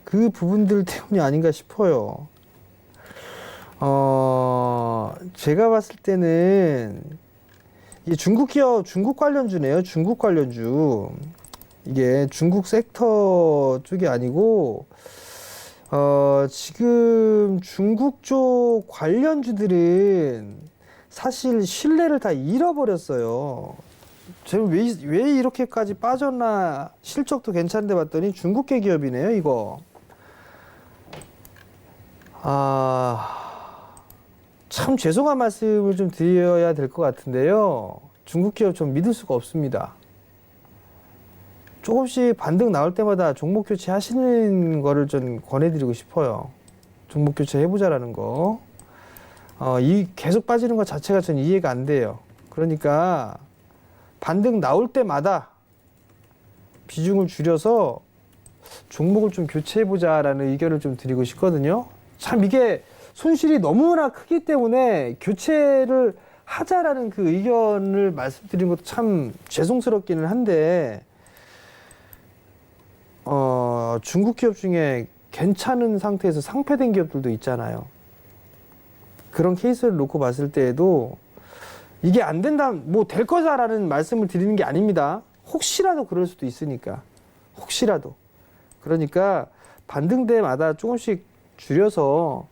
그 부분들 때문이 아닌가 싶어요. 제가 봤을 때는 이게 중국 기업, 중국 관련주네요. 중국 관련주. 이게 중국 섹터 쪽이 아니고, 지금 중국 쪽 관련주들은 사실 신뢰를 다 잃어버렸어요. 제가 왜 이렇게까지 빠졌나 실적도 괜찮은데 봤더니 중국계 기업이네요, 이거. 참 죄송한 말씀을 좀 드려야 될 것 같은데요. 중국 기업 좀 믿을 수가 없습니다. 조금씩 반등 나올 때마다 종목 교체 하시는 거를 좀 권해드리고 싶어요. 종목 교체 해보자라는 거. 이 계속 빠지는 것 자체가 전 이해가 안 돼요. 그러니까 반등 나올 때마다 비중을 줄여서 종목을 좀 교체해보자라는 의견을 좀 드리고 싶거든요. 참 이게 손실이 너무나 크기 때문에 교체를 하자라는 그 의견을 말씀드린 것도 참 죄송스럽기는 한데, 중국 기업 중에 괜찮은 상태에서 상폐된 기업들도 있잖아요. 그런 케이스를 놓고 봤을 때에도 이게 안 된다, 뭐 될 거다라는 말씀을 드리는 게 아닙니다. 혹시라도 그럴 수도 있으니까. 혹시라도. 그러니까 반등 때마다 조금씩 줄여서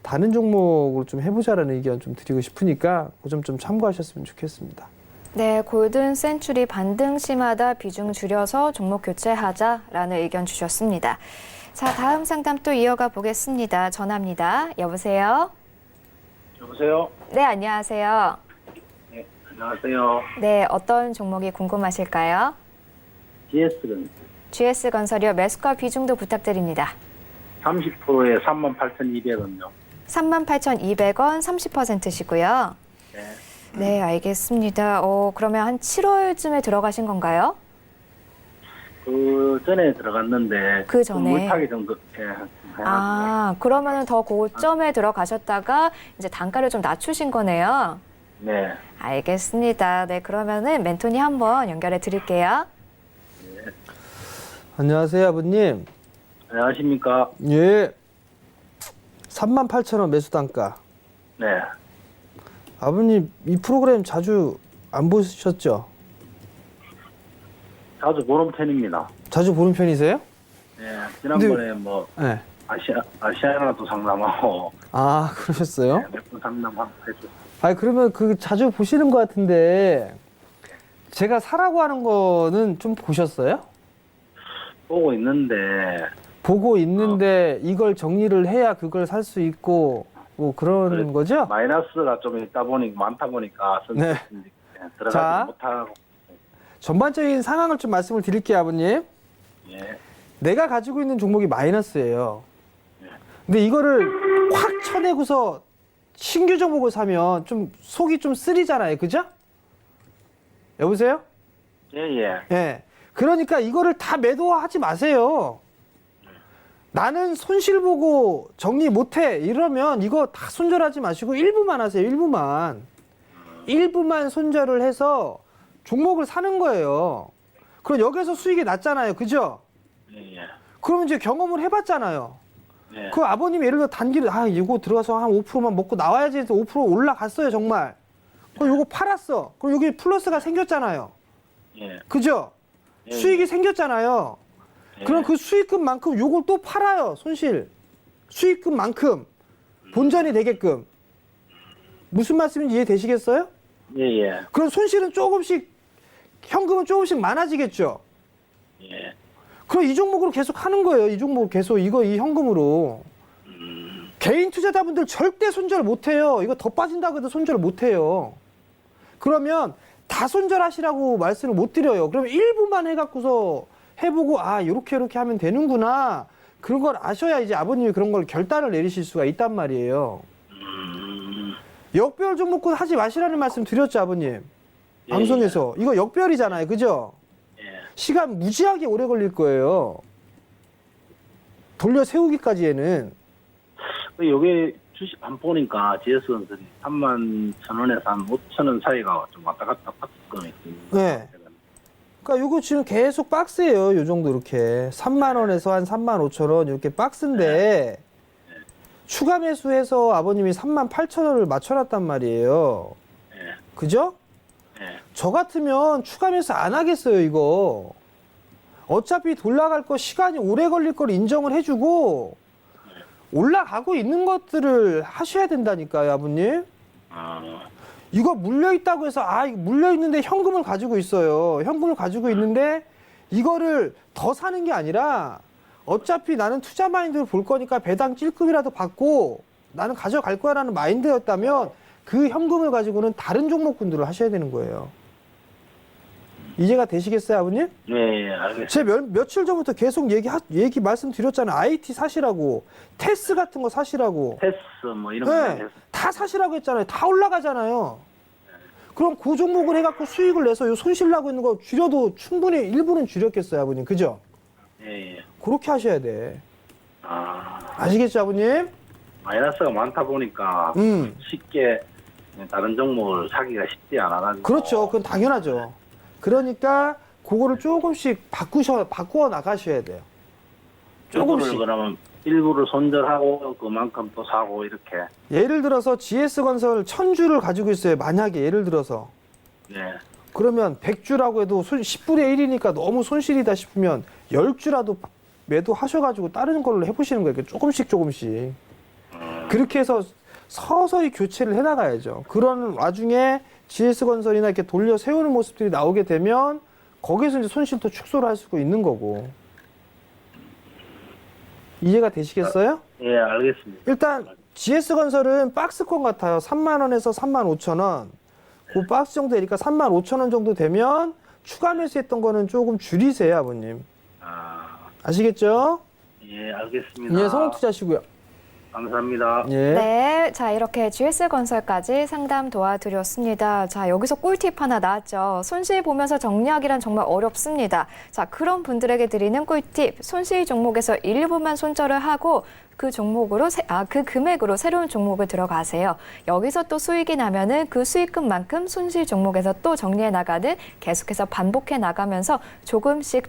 다른 종목으로 좀 해보자라는 의견 좀 드리고 싶으니까 그 점 좀 참고하셨으면 좋겠습니다. 네, 골든 센츄리 반등 시마다 비중 줄여서 종목 교체하자라는 의견 주셨습니다. 자, 다음 상담 또 이어가 보겠습니다. 전화입니다. 여보세요? 여보세요? 네, 안녕하세요. 네, 안녕하세요. 네, 어떤 종목이 궁금하실까요? GS는 GS건설이요. 매수가 비중도 부탁드립니다. 30%에 38,200원요. 38,200원 30%시고요. 네. 네, 알겠습니다. 그러면 한 7월쯤에 들어가신 건가요? 그 전에 들어갔는데 그 전에? 물타기 정도 아, 그러면은 더 고점에 들어가셨다가 이제 단가를 좀 낮추신 거네요. 네. 알겠습니다. 네, 그러면은 멘토니 한번 연결해 드릴게요. 안녕하세요, 아버님. 안녕하십니까? 예. 38,000원 매수 단가. 네. 아버님, 이 프로그램 자주 안 보셨죠? 자주 보는 편입니다. 자주 보는 편이세요? 네. 지난번에 뭐 네. 아시아나도 상담하고 아, 그러셨어요? 네, 몇 분 상담하고 했었어요. 아, 그러면 그 자주 보시는 것 같은데 제가 사라고 하는 거는 좀 보셨어요? 보고 있는데 보고 있는데 이걸 정리를 해야 그걸 살 수 있고 뭐 그런 그래, 거죠? 마이너스가 좀 있다 보니까 많다 보니까 네. 들어가지 자. 못하고. 전반적인 상황을 좀 말씀을 드릴게요, 아버님. 예. 내가 가지고 있는 종목이 마이너스예요. 네. 근데 이거를 확 쳐내고서 신규 종목을 사면 좀 속이 좀 쓰리잖아요. 그죠? 여보세요? 예. 예. 그러니까 이거를 다 매도하지 마세요. 나는 손실 보고 정리 못해. 이러면 이거 다 손절하지 마시고 일부만 하세요. 일부만. 일부만 손절을 해서 종목을 사는 거예요. 그럼 여기서 수익이 났잖아요. 그죠? 예. 그러면 이제 경험을 해봤잖아요. 예. 그 아버님 예를 들어 단기를 이거 들어가서 한 5%만 먹고 나와야지 해서 5% 올라갔어요. 정말. 그럼 요거 팔았어. 그럼 여기 플러스가 생겼잖아요. 예. 그죠? 예. 수익이 생겼잖아요. 예. 그럼 그 수익금만큼 요걸 또 팔아요. 손실. 수익금만큼 본전이 되게끔. 무슨 말씀인지 이해되시겠어요? 예. 그럼 손실은 조금씩, 현금은 조금씩 많아지겠죠? 예. 그럼 이 종목으로 계속 하는 거예요. 이 종목 계속 이 현금으로. 개인 투자자분들 절대 손절 못 해요. 이거 더 빠진다고 해도 손절 못 해요. 그러면 다 손절하시라고 말씀을 못 드려요. 그러면 일부만 해갖고서 해보고 요렇게 하면 되는구나. 그런 걸 아셔야 이제 아버님이 그런 걸 결단을 내리실 수가 있단 말이에요. 역별 종목군 하지 마시라는 말씀 드렸죠, 아버님. 방송에서. 이거 역별이잖아요. 그죠? 예. 시간 무지하게 오래 걸릴 거예요. 돌려 세우기까지에는. 요게 주식 안 보니까 GS건설이 31,000원에서 한 5,000원 사이가 좀 왔다 갔다 박스권이 네. 그러니까 요거 지금 계속 박스예요. 요 정도 이렇게 3만 원에서 한 3만 5천 원 이렇게 박스인데 추가 매수해서 아버님이 3만 8천 원을 맞춰놨단 말이에요. 예. 그죠? 예. 저 같으면 추가 매수 안 하겠어요. 이거 어차피 올라갈 거 시간이 오래 걸릴 걸 인정을 해주고 올라가고 있는 것들을 하셔야 된다니까요, 아버님. 이거 물려있다고 해서 이거 물려있는데 현금을 가지고 있어요. 현금을 가지고 있는데 이거를 더 사는 게 아니라 어차피 나는 투자 마인드로 볼 거니까 배당 찔끔이라도 받고 나는 가져갈 거야라는 마인드였다면 그 현금을 가지고는 다른 종목군들을 하셔야 되는 거예요. 이해가 되시겠어요, 아버님? 네, 알겠습니다. 제가 며칠 전부터 계속 얘기 말씀드렸잖아요. IT 사시라고, 테스 같은 거 사시라고. 테스 뭐 이런 거 네, 해서 다 사시라고 했잖아요. 다 올라가잖아요. 그럼 그 종목을 해갖고 수익을 내서 요 손실 나고 있는 거 줄여도 충분히 일부는 줄였겠어요, 아버님. 그죠? 예, 예. 그렇게 하셔야 돼. 아, 아시겠죠, 아버님? 마이너스가 많다 보니까 쉽게 다른 종목을 사기가 쉽지 않아가지고. 그렇죠. 그건 당연하죠. 그러니까 그거를 조금씩 바꾸어 나가셔야 돼요. 조금씩. 그러면 일부를 손절하고 그만큼 또 사고 이렇게. 예를 들어서 GS건설 1000주를 가지고 있어요. 만약에 예를 들어서. 네. 그러면 100주라고 해도 10분의 1이니까 너무 손실이다 싶으면 10주라도 매도하셔가지고 다른 걸로 해보시는 거예요. 조금씩. 그렇게 해서 서서히 교체를 해나가야죠. 그런 와중에 GS건설이나 이렇게 돌려 세우는 모습들이 나오게 되면 거기에서 이제 손실도 축소를 할 수가 있는 거고. 이해가 되시겠어요? 예, 알겠습니다. 일단 GS건설은 박스권 같아요. 3만 원에서 3만 5천 원. 그 박스 정도 되니까 3만 5천 원 정도 되면 추가 매수했던 거는 조금 줄이세요, 아버님. 아시겠죠? 예, 알겠습니다. 예, 성공 투자하시고요. 감사합니다. 예. 네, 자 이렇게 GS건설까지 상담 도와드렸습니다. 자 여기서 꿀팁 하나 나왔죠. 손실 보면서 정리하기란 정말 어렵습니다. 자 그런 분들에게 드리는 꿀팁, 손실 종목에서 일부만 손절을 하고 그 종목으로 그 금액으로 새로운 종목을 들어가세요. 여기서 또 수익이 나면은 그 수익금만큼 손실 종목에서 또 정리해 나가는 계속해서 반복해 나가면서 조금씩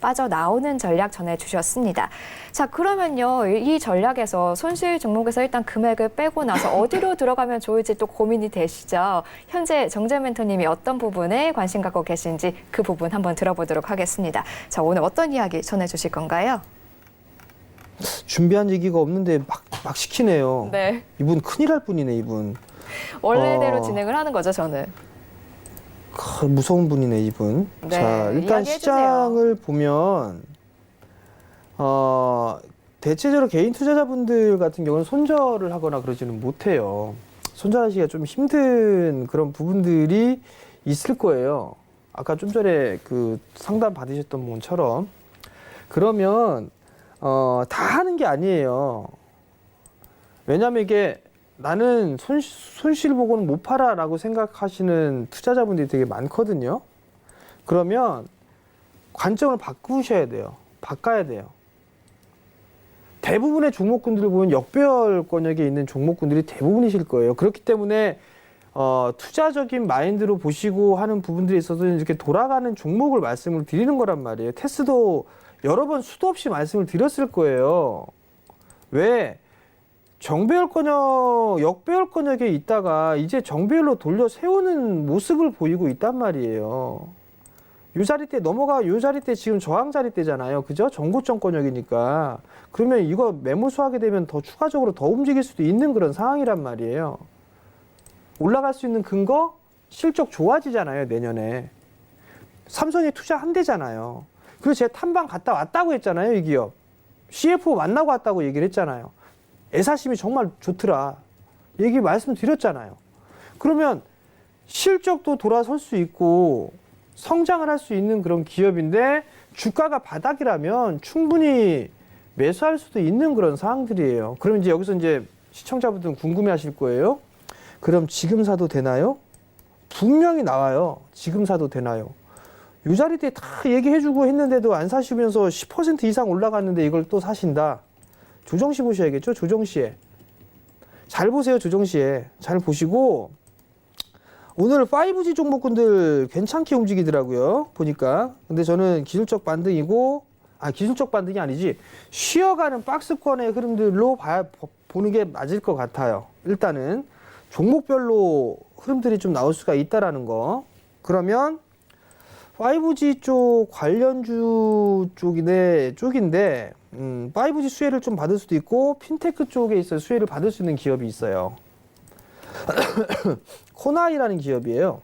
빠져나오는 전략 전해주셨습니다. 자 그러면요 이 전략에서 손실 종목에서 일단 금액을 빼고 나서 어디로 들어가면 좋을지 또 고민이 되시죠. 현재 정재 멘토님이 어떤 부분에 관심 갖고 계신지 그 부분 한번 들어보도록 하겠습니다. 자 오늘 어떤 이야기 전해주실 건가요? 준비한 얘기가 없는데 막 시키네요. 네. 이분 큰일 날 분이네, 이분. 원래대로 진행을 하는 거죠, 저는. 무서운 분이네, 이분. 네, 자, 일단 이야기해주세요. 시장을 보면, 대체적으로 개인 투자자분들 같은 경우는 손절을 하거나 그러지는 못해요. 손절하시기가 좀 힘든 그런 부분들이 있을 거예요. 아까 좀 전에 그 상담 받으셨던 분처럼. 그러면, 다 하는 게 아니에요. 왜냐면 이게 나는 손실 보고는 못 팔아라고 생각하시는 투자자분들이 되게 많거든요. 그러면 관점을 바꾸셔야 돼요. 바꿔야 돼요. 대부분의 종목군들을 보면 역배열권역에 있는 종목군들이 대부분이실 거예요. 그렇기 때문에 투자적인 마인드로 보시고 하는 부분들에 있어서 이렇게 돌아가는 종목을 말씀을 드리는 거란 말이에요. 테스도 여러 번 수도 없이 말씀을 드렸을 거예요. 왜? 정배열권역, 역배열권역에 있다가 이제 정배열로 돌려 세우는 모습을 보이고 있단 말이에요. 요 자리대 요 자리대 지금 저항 자리대잖아요. 그죠? 정고점권역이니까. 그러면 이거 매물수하게 되면 더 추가적으로 더 움직일 수도 있는 그런 상황이란 말이에요. 올라갈 수 있는 근거? 실적 좋아지잖아요, 내년에. 삼성이 투자한대잖아요. 그리고 제가 탐방 갔다 왔다고 했잖아요, 이 기업. CFO 만나고 왔다고 얘기를 했잖아요. 애사심이 정말 좋더라. 얘기 말씀드렸잖아요. 그러면 실적도 돌아설 수 있고 성장을 할 수 있는 그런 기업인데 주가가 바닥이라면 충분히 매수할 수도 있는 그런 상황들이에요. 그럼 이제 여기서 이제 시청자분들은 궁금해 하실 거예요. 그럼 지금 사도 되나요? 분명히 나와요. 지금 사도 되나요? 이 자리에 다 얘기해주고 했는데도 안 사시면서 10% 이상 올라갔는데 이걸 또 사신다. 조정시 보셔야겠죠? 조정시에. 잘 보세요, 조정시에. 잘 보시고, 오늘 5G 종목군들 괜찮게 움직이더라고요. 보니까. 근데 저는 기술적 반등이고, 기술적 반등이 아니지, 쉬어가는 박스권의 흐름들로 보는 게 맞을 것 같아요. 일단은, 종목별로 흐름들이 좀 나올 수가 있다라는 거. 그러면, 5G 쪽 관련주 쪽인데 5G 수혜를 좀 받을 수도 있고 핀테크 쪽에 있어 수혜를 받을 수 있는 기업이 있어요. 코나이라는 기업이에요.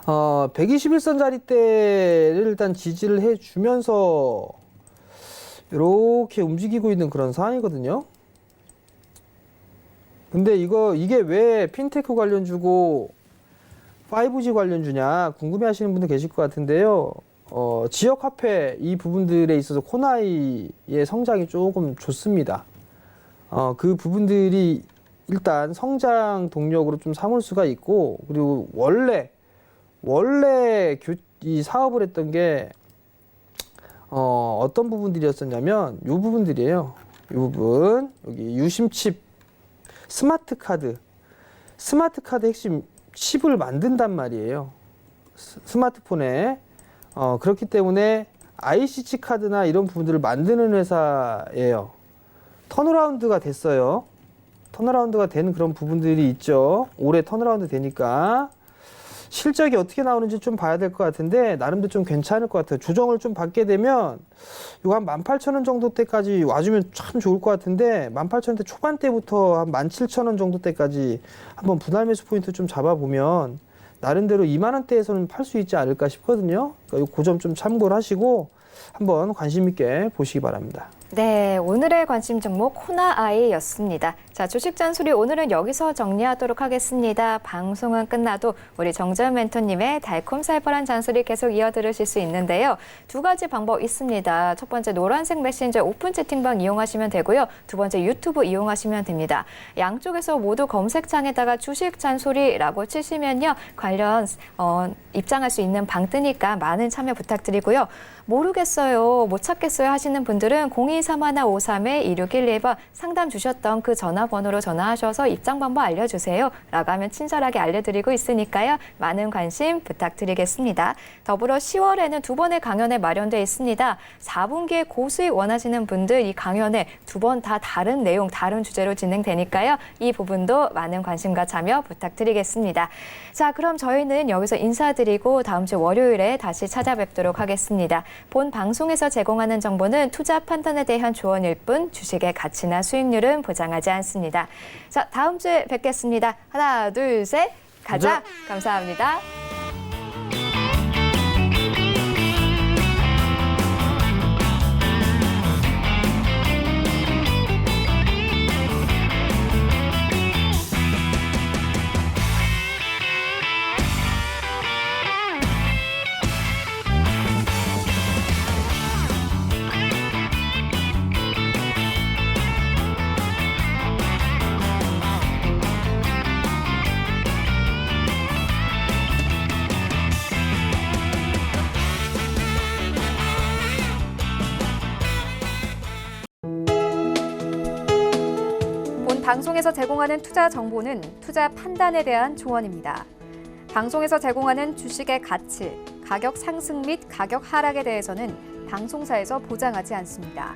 121선 자리대를 일단 지지를 해주면서 이렇게 움직이고 있는 그런 상황이거든요. 근데 이게 왜 핀테크 관련주고 5G 관련주냐 궁금해하시는 분들 계실 것 같은데요. 지역 화폐 이 부분들에 있어서 코나이의 성장이 조금 좋습니다. 그 부분들이 일단 성장 동력으로 좀 삼을 수가 있고, 그리고 원래 이 사업을 했던 게 어떤 부분들이었었냐면 이 부분들이에요. 이 부분 여기 유심칩 스마트 카드 핵심 칩을 만든단 말이에요. 스마트폰에 그렇기 때문에 ICC 카드나 이런 부분들을 만드는 회사예요. 턴어라운드가 됐어요. 턴어라운드가 된 그런 부분들이 있죠. 올해 턴어라운드 되니까 실적이 어떻게 나오는지 좀 봐야 될 것 같은데 나름대로 좀 괜찮을 것 같아요. 조정을 좀 받게 되면 이거 한 18,000원 정도 때까지 와주면 참 좋을 것 같은데 18,000원대 초반대부터 한 17,000원 정도 때까지 한번 분할 매수 포인트 좀 잡아보면 나름대로 2만 원대에서는 팔 수 있지 않을까 싶거든요. 그러니까 그 점 좀 참고를 하시고 한번 관심 있게 보시기 바랍니다. 네, 오늘의 관심 종목 코나아이였습니다. 자, 주식 잔소리 오늘은 여기서 정리하도록 하겠습니다. 방송은 끝나도 우리 정재현 멘토님의 달콤살벌한 잔소리 계속 이어들으실 수 있는데요. 두 가지 방법 있습니다. 첫 번째 노란색 메신저 오픈 채팅방 이용하시면 되고요. 두 번째 유튜브 이용하시면 됩니다. 양쪽에서 모두 검색창에다가 주식 잔소리라고 치시면요. 관련 입장할 수 있는 방 뜨니까 많은 참여 부탁드리고요. 모르겠어요, 못 찾겠어요 하시는 분들은 0231-53-2611번 상담 주셨던 그 전화번호로 전화하셔서 입장 방법 알려주세요 라고 하면 친절하게 알려드리고 있으니까요. 많은 관심 부탁드리겠습니다. 더불어 10월에는 두 번의 강연회 마련되어 있습니다. 4분기에 고수익 원하시는 분들 이 강연회 두 번 다 다른 내용, 다른 주제로 진행되니까요. 이 부분도 많은 관심과 참여 부탁드리겠습니다. 자, 그럼 저희는 여기서 인사드리고 다음 주 월요일에 다시 찾아뵙도록 하겠습니다. 본 방송에서 제공하는 정보는 투자 판단에 대한 조언일 뿐 주식의 가치나 수익률은 보장하지 않습니다. 자, 다음 주에 뵙겠습니다. 하나, 둘, 셋, 가자! 감사합니다. 방송에서 제공하는 투자 정보는 투자 판단에 대한 조언입니다. 방송에서 제공하는 주식의 가치, 가격 상승 및 가격 하락에 대해서는 방송사에서 보장하지 않습니다.